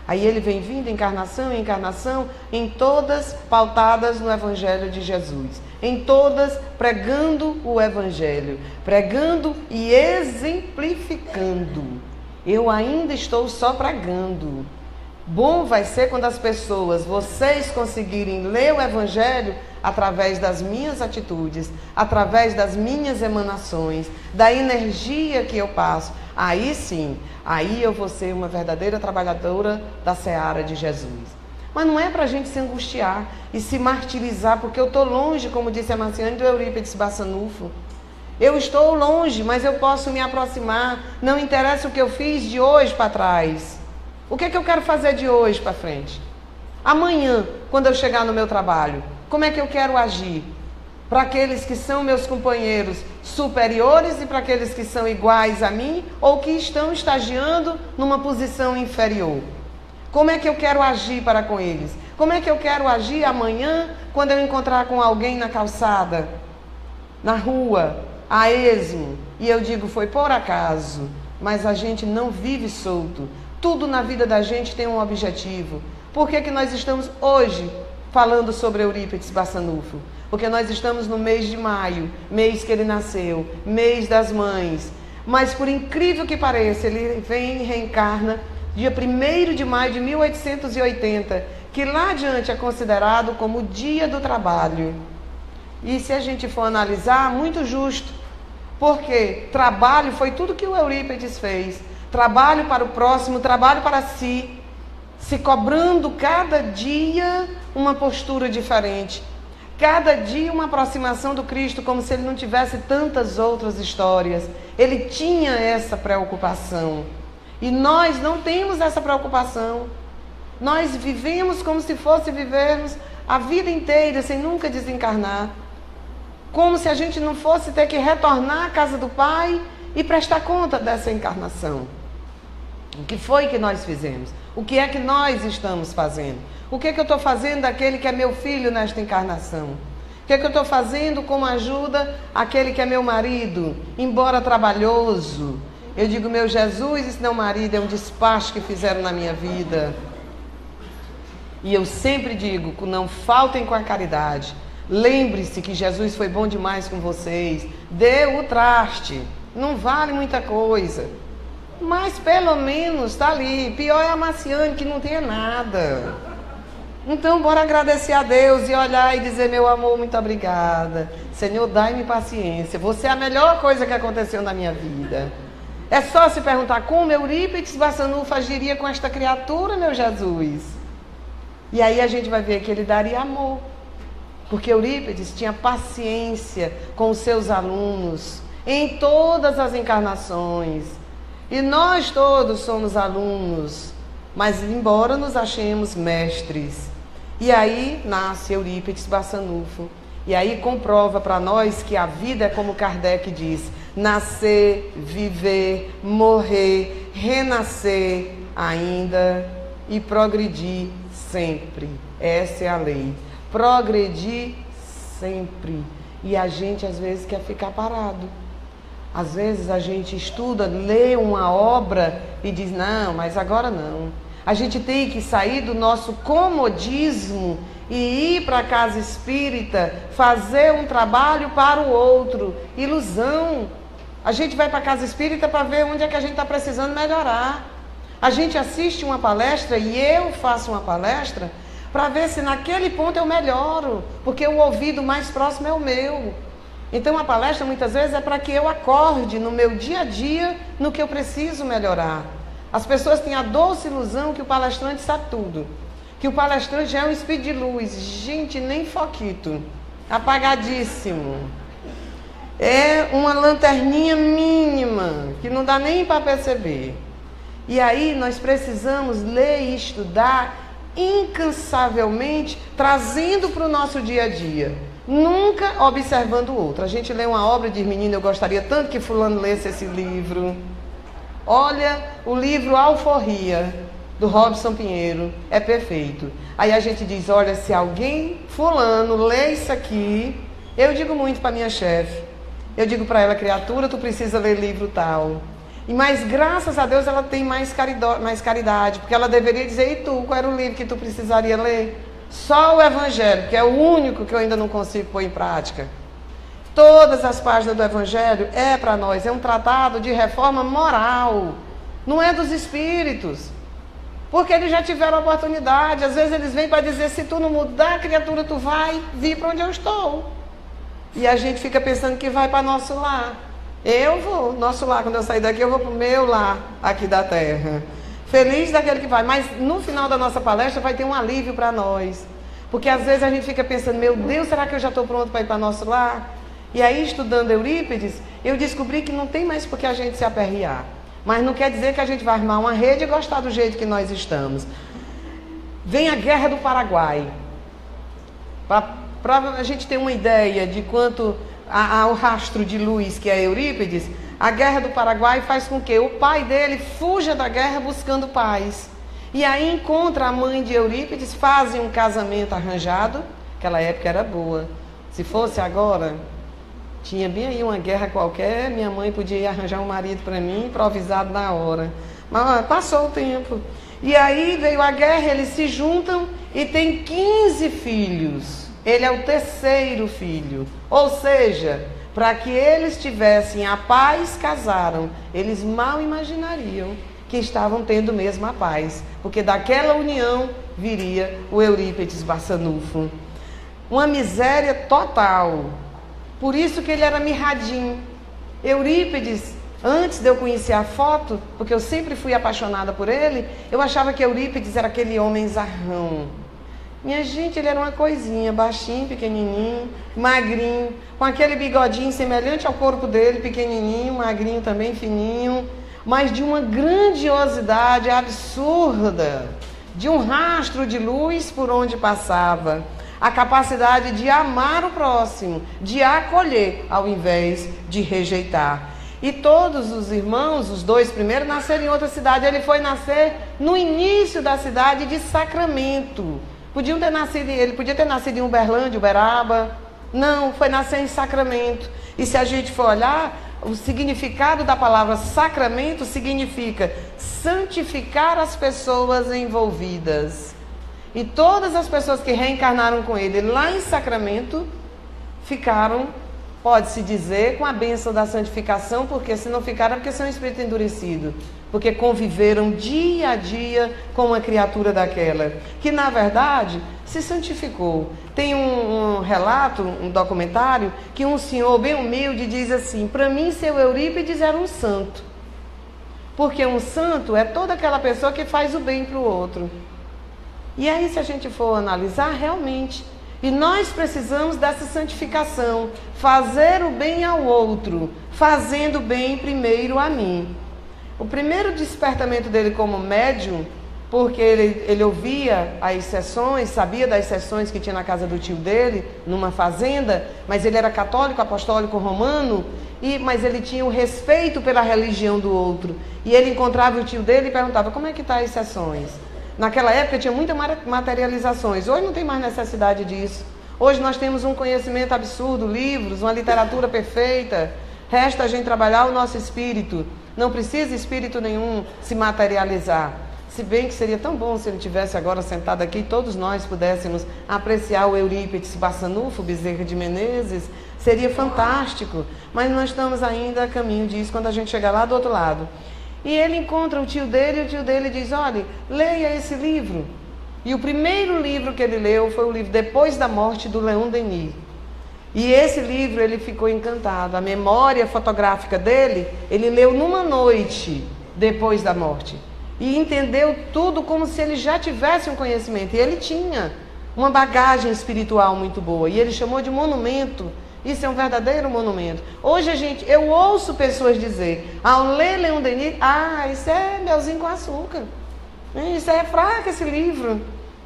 Aí ele vem vindo encarnação em encarnação, em todas pautadas no Evangelho de Jesus. Em todas pregando o Evangelho, pregando e exemplificando. Eu ainda estou só pregando. Bom vai ser quando as pessoas, vocês conseguirem ler o Evangelho através das minhas atitudes, através das minhas emanações, da energia que eu passo. Aí sim, aí eu vou ser uma verdadeira trabalhadora da seara de Jesus. Mas não é para a gente se angustiar e se martirizar, porque eu estou longe, como disse a Marciane, do Eurípides Barçanufo. Eu estou longe, mas eu posso me aproximar. Não interessa o que eu fiz de hoje para trás. O que é que eu quero fazer de hoje para frente? Amanhã, quando eu chegar no meu trabalho, como é que eu quero agir? Para aqueles que são meus companheiros superiores e para aqueles que são iguais a mim ou que estão estagiando numa posição inferior. Como é que eu quero agir para com eles? Como é que eu quero agir amanhã quando eu encontrar com alguém na calçada, na rua, a esmo? E eu digo, foi por acaso, mas a gente não vive solto. Tudo na vida da gente tem um objetivo. Por que nós estamos hoje falando sobre Eurípides Barçanufo? Porque nós estamos no mês de maio, mês que ele nasceu, mês das mães. Mas por incrível que pareça, ele vem e reencarna dia 1º de maio de 1880, que lá adiante é considerado como o dia do trabalho. E se a gente for analisar, muito justo, porque trabalho foi tudo que o Eurípides fez. Trabalho para o próximo, trabalho para si, se cobrando cada dia uma postura diferente. Cada dia uma aproximação do Cristo, como se ele não tivesse tantas outras histórias. Ele tinha essa preocupação. E nós não temos essa preocupação. Nós vivemos como se fosse vivermos a vida inteira sem nunca desencarnar. Como se a gente não fosse ter que retornar à casa do Pai e prestar conta dessa encarnação. O que foi que nós fizemos? O que é que nós estamos fazendo? O que é que eu estou fazendo daquele que é meu filho nesta encarnação? O que é que eu estou fazendo como ajuda àquele que é meu marido, embora trabalhoso? Eu digo, meu Jesus, esse não marido é um despacho que fizeram na minha vida. E eu sempre digo, não faltem com a caridade. Lembre-se que Jesus foi bom demais com vocês. Dê o traste. Não vale muita coisa. Mas pelo menos está ali. Pior é a Marciane, que não tem nada. Então, bora agradecer a Deus e olhar e dizer, meu amor, muito obrigada. Senhor, dai-me paciência. Você é a melhor coisa que aconteceu na minha vida. É só se perguntar como Eurípides Barçanufo agiria com esta criatura, meu Jesus. E aí a gente vai ver que ele daria amor. Porque Eurípides tinha paciência com os seus alunos em todas as encarnações. E nós todos somos alunos, mas embora nos achemos mestres. E aí nasce Eurípides Barçanufo. E aí comprova para nós que a vida é como Kardec diz: nascer, viver, morrer, renascer ainda e progredir sempre. Essa é a lei. Progredir sempre. E a gente às vezes quer ficar parado. Às vezes a gente estuda, lê uma obra e diz, não, mas agora não. A gente tem que sair do nosso comodismo e ir para a casa espírita, fazer um trabalho para o outro. Ilusão. A gente vai para a casa espírita para ver onde é que a gente está precisando melhorar. A gente assiste uma palestra e eu faço uma palestra para ver se naquele ponto eu melhoro, porque o ouvido mais próximo é o meu. Então a palestra muitas vezes é para que eu acorde no meu dia a dia no que eu preciso melhorar. As pessoas têm a doce ilusão que o palestrante sabe tudo, que o palestrante já é um espírito de luz. Gente, nem foquito, apagadíssimo. É uma lanterninha mínima, que não dá nem para perceber. E aí nós precisamos ler e estudar incansavelmente, trazendo para o nosso dia a dia. Nunca observando o outro. A gente lê uma obra e diz, menina, eu gostaria tanto que fulano lesse esse livro. Olha, o livro Alforria, do Robson Pinheiro, é perfeito. Aí a gente diz, olha, se alguém, fulano, lê isso aqui, eu digo muito para minha chefe. Eu digo para ela, criatura, tu precisa ler livro tal. Mas graças a Deus ela tem mais caridade, porque ela deveria dizer, e tu, qual era o livro que tu precisaria ler? Só o Evangelho, que é o único que eu ainda não consigo pôr em prática. Todas as páginas do Evangelho é para nós, é um tratado de reforma moral, não é dos espíritos, porque eles já tiveram oportunidade. Às vezes eles vêm para dizer, se tu não mudar, criatura, tu vai vir para onde eu estou. E a gente fica pensando que vai para nosso lar. Eu vou, nosso lar, quando eu sair daqui, eu vou para o meu lar aqui da terra. Feliz daquele que vai, mas no final da nossa palestra vai ter um alívio para nós. Porque às vezes a gente fica pensando, meu Deus, será que eu já estou pronto para ir para nosso lar? E aí, estudando Eurípides, eu descobri que não tem mais por que a gente se aperrear. Mas não quer dizer que a gente vai armar uma rede e gostar do jeito que nós estamos. Vem a Guerra do Paraguai. Para a gente ter uma ideia de quanto ao rastro de luz que é Eurípides, a Guerra do Paraguai faz com que o pai dele fuja da guerra buscando paz. E aí encontra a mãe de Eurípides, fazem um casamento arranjado. Aquela época era boa. Se fosse agora, tinha bem aí uma guerra qualquer, minha mãe podia arranjar um marido para mim, improvisado na hora. Mas passou o tempo. E aí veio a guerra, eles se juntam e tem 15 filhos. Ele é o terceiro filho. Ou seja, para que eles tivessem a paz, casaram. Eles mal imaginariam que estavam tendo mesmo a paz, porque daquela união viria o Eurípides Barçanufo. Uma miséria total. Por isso que ele era mirradinho. Eurípides, antes de eu conhecer a foto, porque eu sempre fui apaixonada por ele, eu achava que Eurípides era aquele homem zarrão. Minha gente, ele era uma coisinha, baixinho, pequenininho, magrinho, com aquele bigodinho semelhante ao corpo dele, pequenininho, magrinho também, fininho, mas de uma grandiosidade absurda, de um rastro de luz por onde passava, a capacidade de amar o próximo, de acolher ao invés de rejeitar. E todos os irmãos, os dois primeiros, nasceram em outra cidade. Ele foi nascer no início da cidade de Sacramento. Ele podia ter nascido em Uberlândia, Uberaba. Não, foi nascer em Sacramento. E se a gente for olhar, o significado da palavra sacramento significa santificar as pessoas envolvidas. E todas as pessoas que reencarnaram com ele lá em Sacramento ficaram, pode-se dizer, com a bênção da santificação, porque se não ficaram é porque são espírito endurecido. porque conviveram dia a dia com uma criatura daquela, que na verdade se santificou. Tem um relato, um documentário, que um senhor bem humilde diz assim: para mim, seu Eurípides era um santo. Porque um santo é toda aquela pessoa que faz o bem para o outro. E aí, se a gente for analisar, realmente, e nós precisamos dessa santificação, fazer o bem ao outro, fazendo bem primeiro a mim. O primeiro despertamento dele como médium, porque ele ouvia as sessões, sabia das sessões que tinha na casa do tio dele, numa fazenda, mas ele era católico, apostólico, romano, mas ele tinha o respeito pela religião do outro. E ele encontrava o tio dele e perguntava: como é que estão as sessões? Naquela época tinha muitas materializações, hoje não tem mais necessidade disso. Hoje nós temos um conhecimento absurdo, livros, uma literatura perfeita, resta a gente trabalhar o nosso espírito. Não precisa espírito nenhum se materializar. Se bem que seria tão bom se ele tivesse agora sentado aqui e todos nós pudéssemos apreciar o Eurípides Barçanufo, Bezerra de Menezes, seria fantástico. Mas nós estamos ainda a caminho disso quando a gente chegar lá do outro lado. E ele encontra o tio dele e o tio dele diz: olha, leia esse livro. E o primeiro livro que ele leu foi o livro Depois da Morte, do Leon Denis. E esse livro ele ficou encantado. A memória fotográfica dele, ele leu numa noite depois da morte. E entendeu tudo como se ele já tivesse um conhecimento. E ele tinha uma bagagem espiritual muito boa. E ele chamou de monumento. Isso é um verdadeiro monumento. Hoje eu ouço pessoas dizer, ao ler Leon Denis: isso é melzinho com açúcar. Isso é fraco esse livro.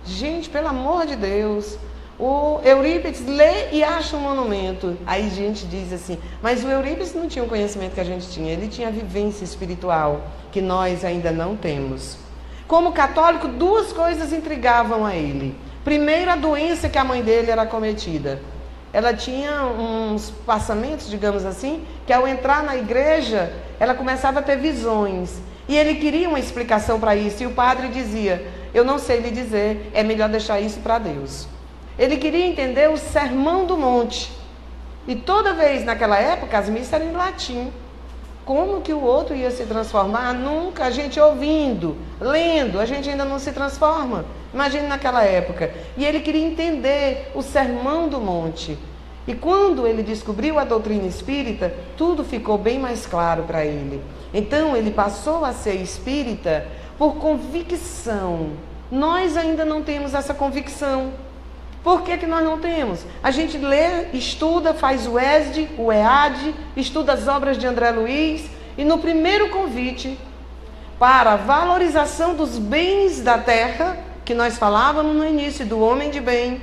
Gente, pelo amor de Deus. O Eurípides lê e acha um monumento. Aí a gente diz assim: mas o Eurípides não tinha o conhecimento que a gente tinha. Ele tinha a vivência espiritual que nós ainda não temos. Como católico, duas coisas intrigavam a ele. Primeiro, a doença que a mãe dele era acometida. Ela tinha uns passamentos, digamos assim, que ao entrar na igreja, ela começava a ter visões. E ele queria uma explicação para isso. E o padre dizia: eu não sei lhe dizer, é melhor deixar isso para Deus. Ele queria entender o Sermão do Monte. E toda vez naquela época as missas eram em latim. Como que o outro ia se transformar? Nunca. A gente ouvindo, lendo, a gente ainda não se transforma. Imagine naquela época. E ele queria entender o Sermão do Monte. E quando ele descobriu a doutrina espírita, tudo ficou bem mais claro para ele. Então ele passou a ser espírita por convicção. Nós ainda não temos essa convicção. Por que nós não temos? A gente lê, estuda, faz o ESD, o EAD, estuda as obras de André Luiz, e no primeiro convite para a valorização dos bens da terra, que nós falávamos no início, do homem de bem,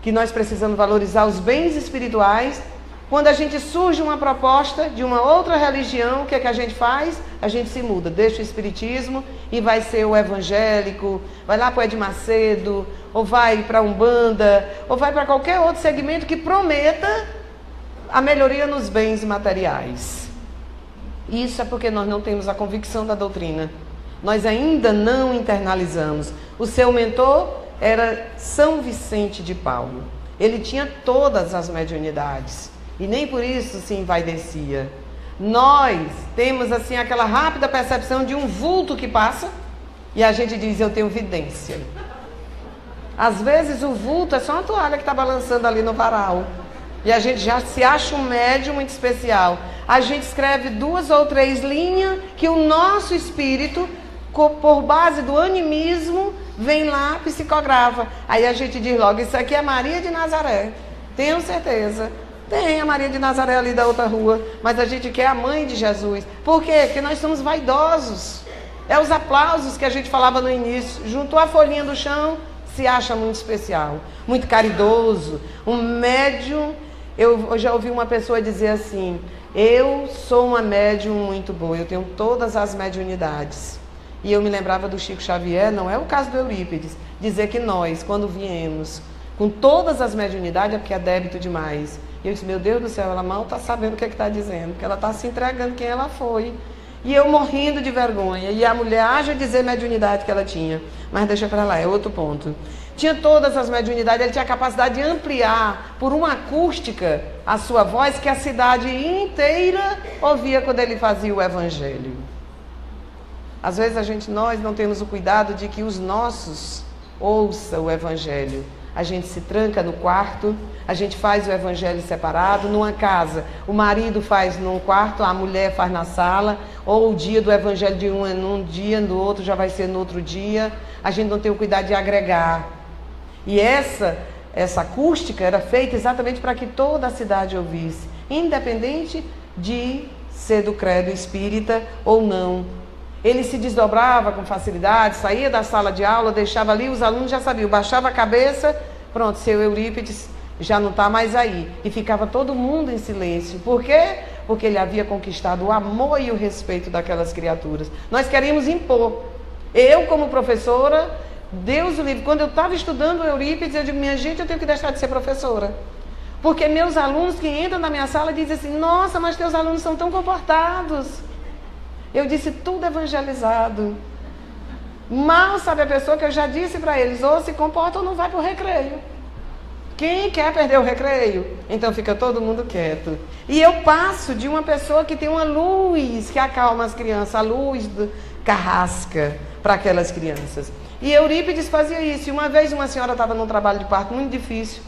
que nós precisamos valorizar os bens espirituais. Quando a gente surge uma proposta de uma outra religião, o que é que a gente faz? A gente se muda, deixa o espiritismo e vai ser o evangélico, vai lá para o Ed Macedo, ou vai para a Umbanda, ou vai para qualquer outro segmento que prometa a melhoria nos bens materiais. Isso é porque nós não temos a convicção da doutrina. Nós ainda não internalizamos. O seu mentor era São Vicente de Paulo. Ele tinha todas as mediunidades. E nem por isso se envaidecia. Nós temos assim aquela rápida percepção de um vulto que passa e a gente diz: eu tenho vidência. Às vezes o vulto é só uma toalha que está balançando ali no varal. E a gente já se acha um médium muito especial. A gente escreve 2 ou 3 linhas que o nosso espírito, por base do animismo, vem lá, psicografa. Aí a gente diz logo: isso aqui é Maria de Nazaré. Tenho certeza. Tem a Maria de Nazaré ali da outra rua, mas a gente quer a mãe de Jesus. Por quê? Porque nós somos vaidosos. É os aplausos que a gente falava no início. Juntou a folhinha do chão, se acha muito especial, muito caridoso. Um médium, eu já ouvi uma pessoa dizer assim: eu sou uma médium muito boa, eu tenho todas as mediunidades. E eu me lembrava do Chico Xavier, não é o caso do Eurípides, dizer que nós, quando viemos com todas as mediunidades, é porque é débito demais. E eu disse: meu Deus do céu, ela mal está sabendo o que está dizendo, porque ela está se entregando quem ela foi. E eu morrendo de vergonha. E a mulher haja dizer mediunidade que ela tinha. Mas deixa para lá, é outro ponto. Tinha todas as mediunidades, ele tinha a capacidade de ampliar por uma acústica a sua voz que a cidade inteira ouvia quando ele fazia o evangelho. Às vezes nós não temos o cuidado de que os nossos ouçam o Evangelho. A gente se tranca no quarto, a gente faz o Evangelho separado. Numa casa, o marido faz num quarto, a mulher faz na sala, ou o dia do Evangelho de um é num dia, no outro já vai ser no outro dia. A gente não tem o cuidado de agregar. E essa acústica era feita exatamente para que toda a cidade ouvisse, independente de ser do credo espírita ou não. Ele se desdobrava com facilidade, saía da sala de aula, deixava ali, os alunos já sabiam, baixava a cabeça, pronto, seu Eurípides já não está mais aí. E ficava todo mundo em silêncio. Por quê? Porque ele havia conquistado o amor e o respeito daquelas criaturas. Nós queríamos impor. Eu, como professora, Deus o livre, quando eu estava estudando o Eurípides, eu digo, minha gente, eu tenho que deixar de ser professora. Porque meus alunos que entram na minha sala dizem assim, nossa, mas teus alunos são tão comportados. Eu disse, tudo evangelizado. Mal sabe a pessoa que eu já disse para eles, ou se comporta ou não vai para o recreio. Quem quer perder o recreio? Então fica todo mundo quieto. E eu passo de uma pessoa que tem uma luz que acalma as crianças, a luz carrasca para aquelas crianças. E Eurípides fazia isso. E uma vez uma senhora estava num trabalho de parto muito difícil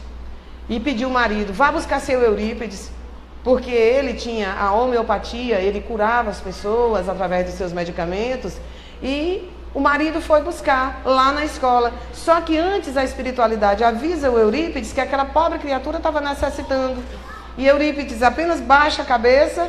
e pediu ao marido, vá buscar seu Eurípides. Porque ele tinha a homeopatia, ele curava as pessoas através dos seus medicamentos. E o marido foi buscar lá na escola. Só que antes a espiritualidade avisa o Eurípides que aquela pobre criatura estava necessitando. E Eurípides apenas baixa a cabeça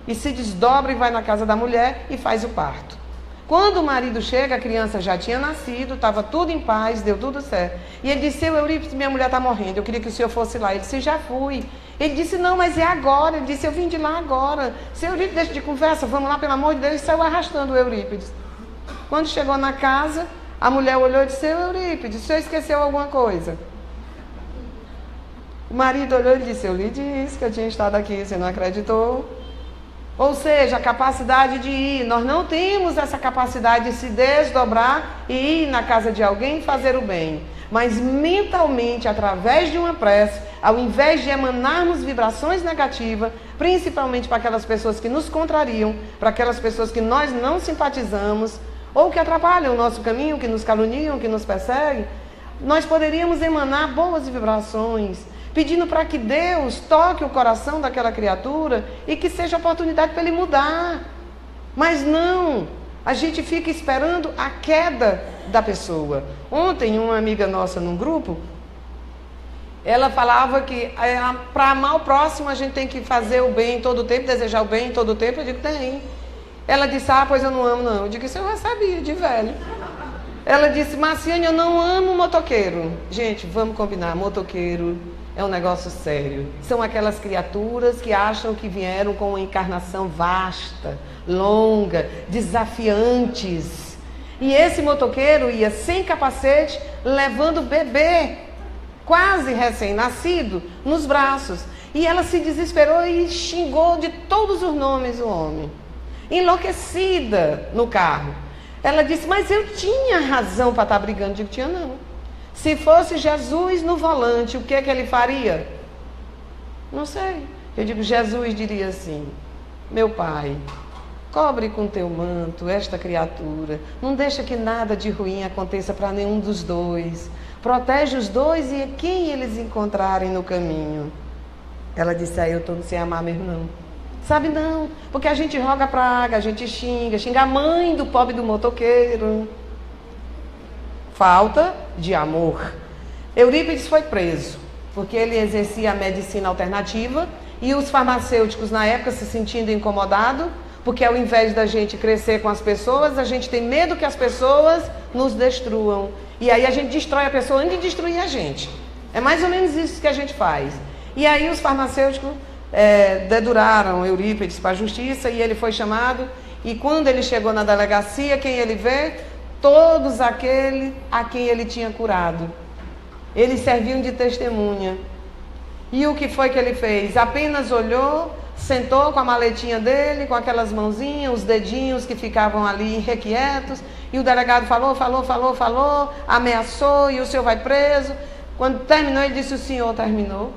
e se desdobra e vai na casa da mulher e faz o parto. Quando o marido chega, a criança já tinha nascido, estava tudo em paz, deu tudo certo. E ele disse, seu Eurípides, minha mulher está morrendo, eu queria que o senhor fosse lá. Ele disse, já fui. Ele disse, não, mas é agora. Ele disse, eu vim de lá agora. Seu Eurípides, deixa de conversa, vamos lá, pelo amor de Deus. E saiu arrastando o Eurípides. Quando chegou na casa, a mulher olhou e disse, seu Eurípides, o senhor esqueceu alguma coisa? O marido olhou e disse, eu lhe disse que eu tinha estado aqui, você não acreditou? Ou seja, a capacidade de ir. Nós não temos essa capacidade de se desdobrar e ir na casa de alguém e fazer o bem. Mas mentalmente, através de uma prece, ao invés de emanarmos vibrações negativas, principalmente para aquelas pessoas que nos contrariam, para aquelas pessoas que nós não simpatizamos, ou que atrapalham o nosso caminho, que nos caluniam, que nos perseguem, nós poderíamos emanar boas vibrações, pedindo para que Deus toque o coração daquela criatura e que seja oportunidade para ele mudar. Mas não, a gente fica esperando a queda da pessoa. Ontem, uma amiga nossa num grupo, ela falava que para amar o próximo a gente tem que fazer o bem todo o tempo, desejar o bem todo o tempo. Eu digo, tem. Ela disse, pois eu não amo não. Eu digo, isso eu já sabia, de velho. Ela disse, Marciane, eu não amo motoqueiro. Gente, vamos combinar, motoqueiro é um negócio sério. São aquelas criaturas que acham que vieram com uma encarnação vasta, longa, desafiantes. E esse motoqueiro ia sem capacete, levando o bebê, quase recém-nascido, nos braços. E ela se desesperou e xingou de todos os nomes o homem. Enlouquecida no carro. Ela disse, mas eu tinha razão para estar brigando. Eu digo, tinha não. Se fosse Jesus no volante, o que é que ele faria? Não sei. Eu digo, Jesus diria assim, meu pai, cobre com teu manto esta criatura, não deixa que nada de ruim aconteça para nenhum dos dois, protege os dois e quem eles encontrarem no caminho. Ela disse, eu estou sem amar mesmo não. Sabe não, porque a gente roga praga, a gente xinga a mãe do pobre do motoqueiro. Falta de amor. Eurípides foi preso, porque ele exercia a medicina alternativa e os farmacêuticos na época se sentindo incomodados, porque ao invés da gente crescer com as pessoas, a gente tem medo que as pessoas nos destruam. E aí a gente destrói a pessoa antes de destruir a gente. É mais ou menos isso que a gente faz. E aí os farmacêuticos deduraram Eurípides para a justiça e ele foi chamado. E quando ele chegou na delegacia, quem ele vê? Todos aqueles a quem ele tinha curado. Eles serviam de testemunha. E o que foi que ele fez? Apenas olhou, sentou com a maletinha dele, com aquelas mãozinhas, os dedinhos que ficavam ali irrequietos, e o delegado falou, ameaçou, e o senhor vai preso. Quando terminou, ele disse, o senhor terminou?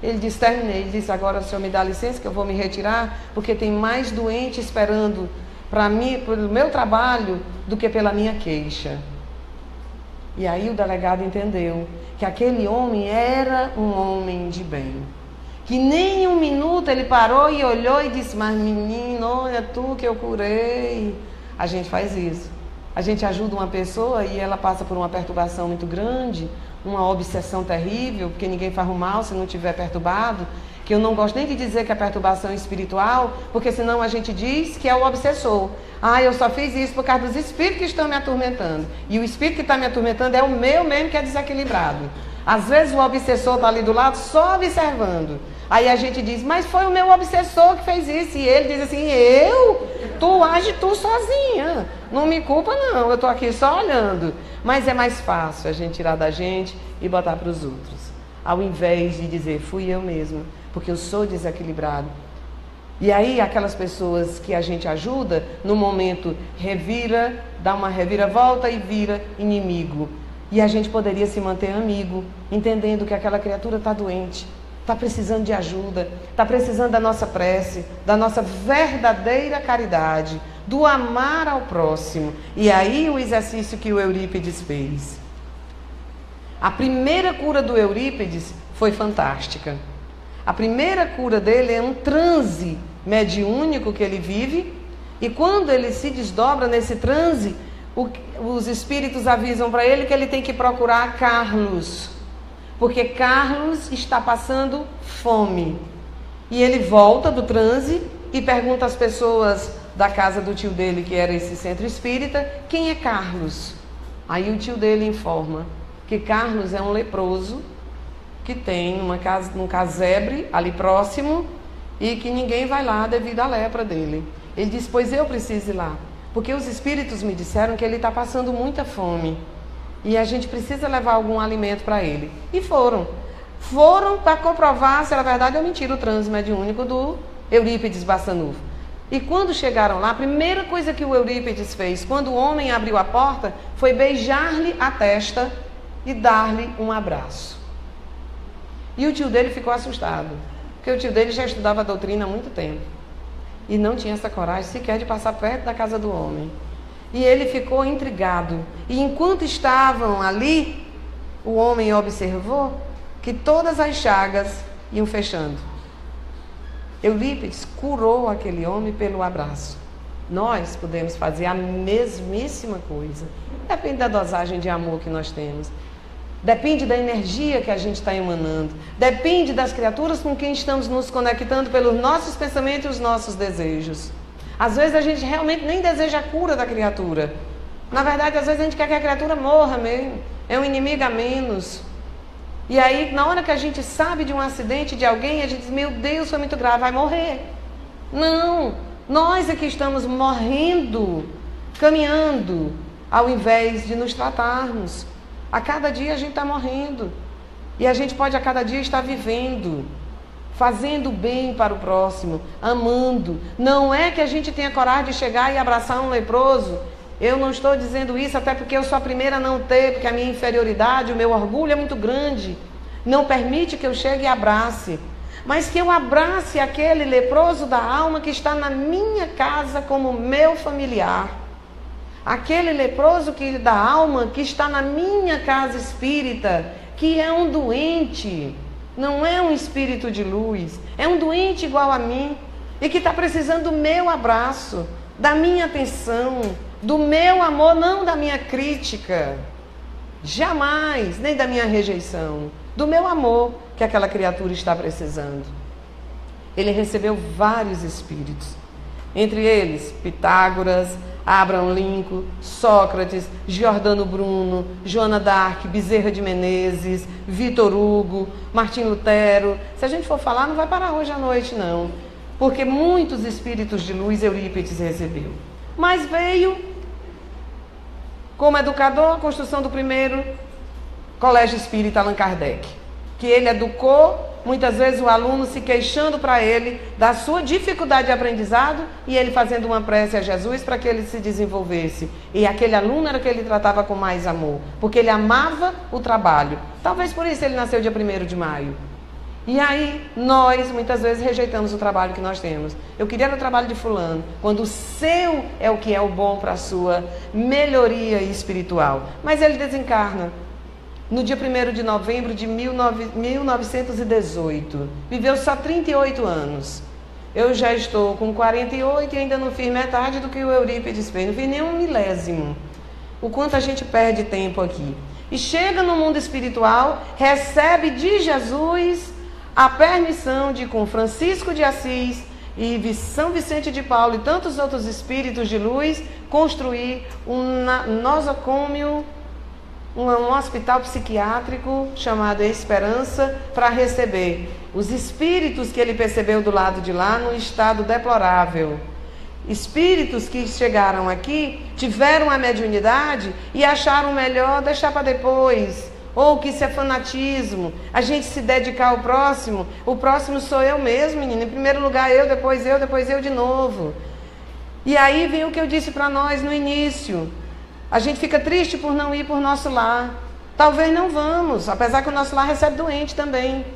Ele disse, terminei. Ele disse, agora o senhor me dá licença que eu vou me retirar, porque tem mais doente esperando para mim, pelo meu trabalho, do que pela minha queixa. E aí o delegado entendeu que aquele homem era um homem de bem. Que nem um minuto ele parou e olhou e disse, mas menino, olha tu que eu curei. A gente faz isso. A gente ajuda uma pessoa e ela passa por uma perturbação muito grande, uma obsessão terrível, porque ninguém faz o mal se não estiver perturbado, que eu não gosto nem de dizer que é perturbação espiritual, porque senão a gente diz que é o obsessor. Ah, eu só fiz isso por causa dos espíritos que estão me atormentando. E o espírito que está me atormentando é o meu mesmo que é desequilibrado. Às vezes o obsessor está ali do lado só observando. Aí a gente diz, mas foi o meu obsessor que fez isso. E ele diz assim, eu? Tu age tu sozinha. Não me culpa não, eu estou aqui só olhando. Mas é mais fácil a gente tirar da gente e botar para os outros. Ao invés de dizer, fui eu mesmo, porque eu sou desequilibrado. E aí aquelas pessoas que a gente ajuda, no momento revira, dá uma reviravolta e vira inimigo. E a gente poderia se manter amigo, entendendo que aquela criatura está doente, está precisando de ajuda, está precisando da nossa prece, da nossa verdadeira caridade, do amar ao próximo. E aí o exercício que o Eurípides fez. A primeira cura do Eurípides foi fantástica. A primeira cura dele é um transe mediúnico que ele vive, e quando ele se desdobra nesse transe, os espíritos avisam para ele que ele tem que procurar Carlos, porque Carlos está passando fome. E ele volta do transe e pergunta às pessoas da casa do tio dele, que era esse centro espírita, quem é Carlos? Aí o tio dele informa que Carlos é um leproso que tem um casebre ali próximo e que ninguém vai lá devido à lepra dele. Ele diz, pois eu preciso ir lá, porque os espíritos me disseram que ele está passando muita fome e a gente precisa levar algum alimento para ele. E foram para comprovar se era verdade ou mentira o transe mediúnico do Eurípides Bassanufo. E quando chegaram lá, a primeira coisa que o Eurípides fez, quando o homem abriu a porta, foi beijar-lhe a testa e dar-lhe um abraço. E o tio dele ficou assustado, porque o tio dele já estudava a doutrina há muito tempo e não tinha essa coragem sequer de passar perto da casa do homem. E ele ficou intrigado. E enquanto estavam ali, o homem observou que todas as chagas iam fechando. Eurípides curou aquele homem pelo abraço. Nós podemos fazer a mesmíssima coisa. Depende da dosagem de amor que nós temos. Depende da energia que a gente está emanando. Depende das criaturas com quem estamos nos conectando pelos nossos pensamentos e os nossos desejos. Às vezes a gente realmente nem deseja a cura da criatura. Na verdade, às vezes a gente quer que a criatura morra mesmo. É um inimigo a menos. E aí, na hora que a gente sabe de um acidente de alguém, a gente diz, meu Deus, foi muito grave, vai morrer. Não, nós é que estamos morrendo, caminhando, ao invés de nos tratarmos. A cada dia a gente está morrendo. E a gente pode a cada dia estar vivendo, fazendo bem para o próximo, amando. Não é que a gente tenha coragem de chegar e abraçar um leproso. Eu não estou dizendo isso até porque eu sou a primeira a não ter, porque a minha inferioridade, o meu orgulho é muito grande. Não permite que eu chegue e abrace. Mas que eu abrace aquele leproso da alma que está na minha casa como meu familiar. Aquele leproso da alma que está na minha casa espírita, que é um doente, não é um espírito de luz, é um doente igual a mim e que está precisando do meu abraço, da minha atenção, do meu amor, não da minha crítica, jamais, nem da minha rejeição, do meu amor que aquela criatura está precisando. Ele recebeu vários espíritos, entre eles Pitágoras, Abraham Lincoln, Sócrates, Giordano Bruno, Joana d'Arc, Bezerra de Menezes, Vitor Hugo, Martim Lutero. Se a gente for falar, não vai parar hoje à noite, não. Porque muitos espíritos de luz Eurípides recebeu. Mas veio, como educador, a construção do primeiro colégio espírita Allan Kardec, que ele educou, muitas vezes o aluno se queixando para ele da sua dificuldade de aprendizado e ele fazendo uma prece a Jesus para que ele se desenvolvesse. E aquele aluno era que ele tratava com mais amor, porque ele amava o trabalho. Talvez por isso ele nasceu dia 1º de maio. E aí, nós, muitas vezes, rejeitamos o trabalho que nós temos. Eu queria o trabalho de fulano, quando o seu é o que é o bom para a sua melhoria espiritual. Mas ele desencarna no dia 1º de novembro de 1918. Viveu só 38 anos. Eu já estou com 48 e ainda não fiz metade do que o Eurípides fez. Não fiz nem um milésimo. O quanto a gente perde tempo aqui. E chega no mundo espiritual, recebe de Jesus a permissão de, com Francisco de Assis e São Vicente de Paulo e tantos outros espíritos de luz, construir um nosocômio, um hospital psiquiátrico chamado Esperança, para receber os espíritos que ele percebeu do lado de lá num estado deplorável. Espíritos que chegaram aqui, tiveram a mediunidade e acharam melhor deixar para depois. Ou que isso é fanatismo, a gente se dedicar ao próximo. O próximo sou eu mesmo, menina. Em primeiro lugar eu, depois eu de novo. E aí vem o que eu disse para nós no início. A gente fica triste por não ir por nosso lar. Talvez não vamos, apesar que o nosso lar recebe doente também.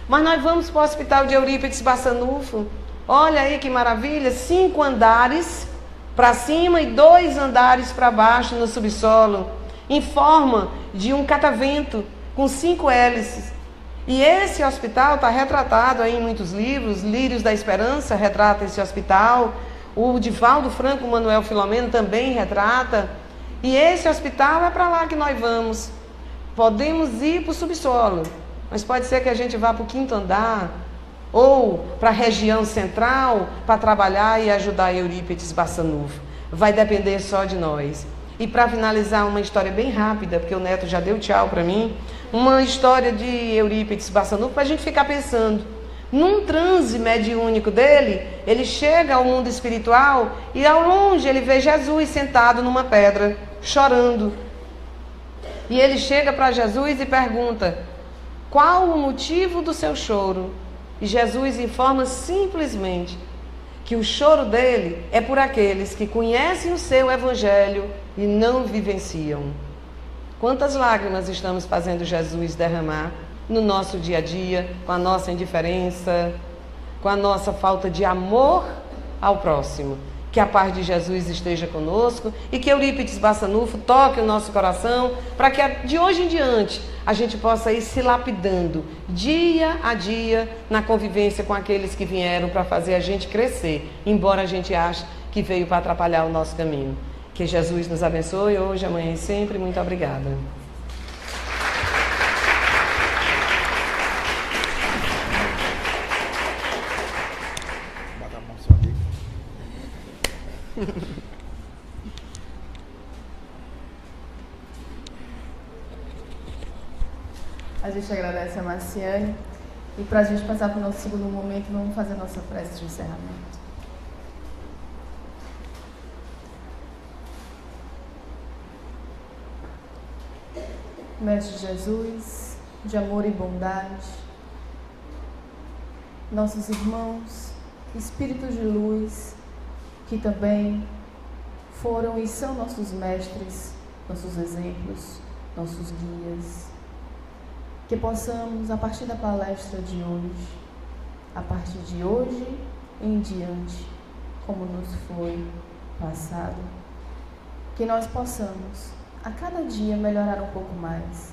Mas nós vamos para o hospital de Eurípides Bassanufo. Olha aí que maravilha, 5 andares para cima e 2 andares para baixo no subsolo, em forma de um catavento com 5 hélices. E esse hospital está retratado aí em muitos livros. Lírios da Esperança retrata esse hospital. O Divaldo Franco Manuel Filomeno também retrata. E esse hospital é para lá que nós vamos. Podemos ir para o subsolo, mas pode ser que a gente vá para o 5º andar, ou para a região central, para trabalhar e ajudar Eurípides Bassanufo. Vai depender só de nós. E para finalizar, uma história bem rápida, porque o Neto já deu tchau para mim, uma história de Eurípides Bassanufo, para a gente ficar pensando. Num transe mediúnico dele, ele chega ao mundo espiritual e ao longe ele vê Jesus sentado numa pedra, chorando. E ele chega para Jesus e pergunta: qual o motivo do seu choro? E Jesus informa simplesmente que o choro dele é por aqueles que conhecem o seu evangelho e não vivenciam. Quantas lágrimas estamos fazendo Jesus derramar no nosso dia a dia, com a nossa indiferença, com a nossa falta de amor ao próximo. Que a paz de Jesus esteja conosco e que Eurípides Bassanufo toque o nosso coração para que de hoje em diante a gente possa ir se lapidando dia a dia na convivência com aqueles que vieram para fazer a gente crescer, embora a gente ache que veio para atrapalhar o nosso caminho. Que Jesus nos abençoe hoje, amanhã e sempre. Muito obrigada. A gente agradece a Marciane e para a gente passar para o nosso segundo momento, vamos fazer a nossa prece de encerramento. Mestre Jesus, de amor e bondade, nossos irmãos, espíritos de luz, que também foram e são nossos mestres, nossos exemplos, nossos guias, que possamos, a partir da palestra de hoje, a partir de hoje em diante, como nos foi passado, que nós possamos a cada dia melhorar um pouco mais,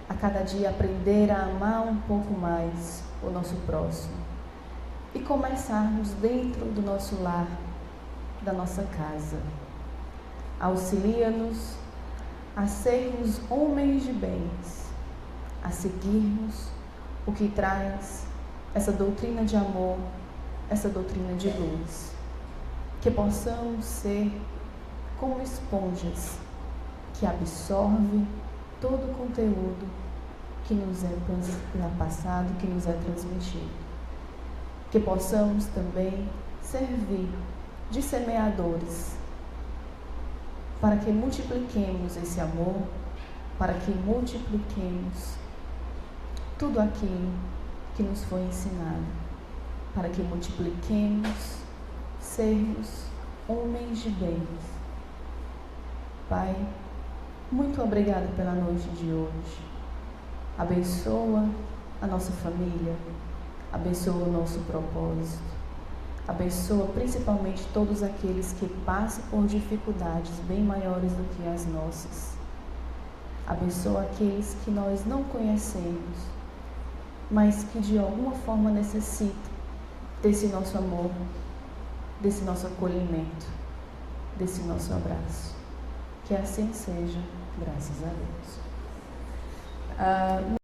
a cada dia aprender a amar um pouco mais o nosso próximo e começarmos dentro do nosso lar, da nossa casa. Auxilia-nos a sermos homens de bens, a seguirmos o que traz essa doutrina de amor, essa doutrina de luz. Que possamos ser como esponjas que absorve todo o conteúdo que nos é passado, que nos é transmitido. Que possamos também servir de semeadores para que multipliquemos esse amor, para que multipliquemos tudo aquilo que nos foi ensinado, para que multipliquemos sermos homens de bens. Pai, muito obrigada pela noite de hoje. Abençoa a nossa família, abençoa o nosso propósito, abençoa principalmente todos aqueles que passam por dificuldades bem maiores do que as nossas. Abençoa aqueles que nós não conhecemos, mas que de alguma forma necessitam desse nosso amor, desse nosso acolhimento, desse nosso abraço. Que assim seja, graças a Deus.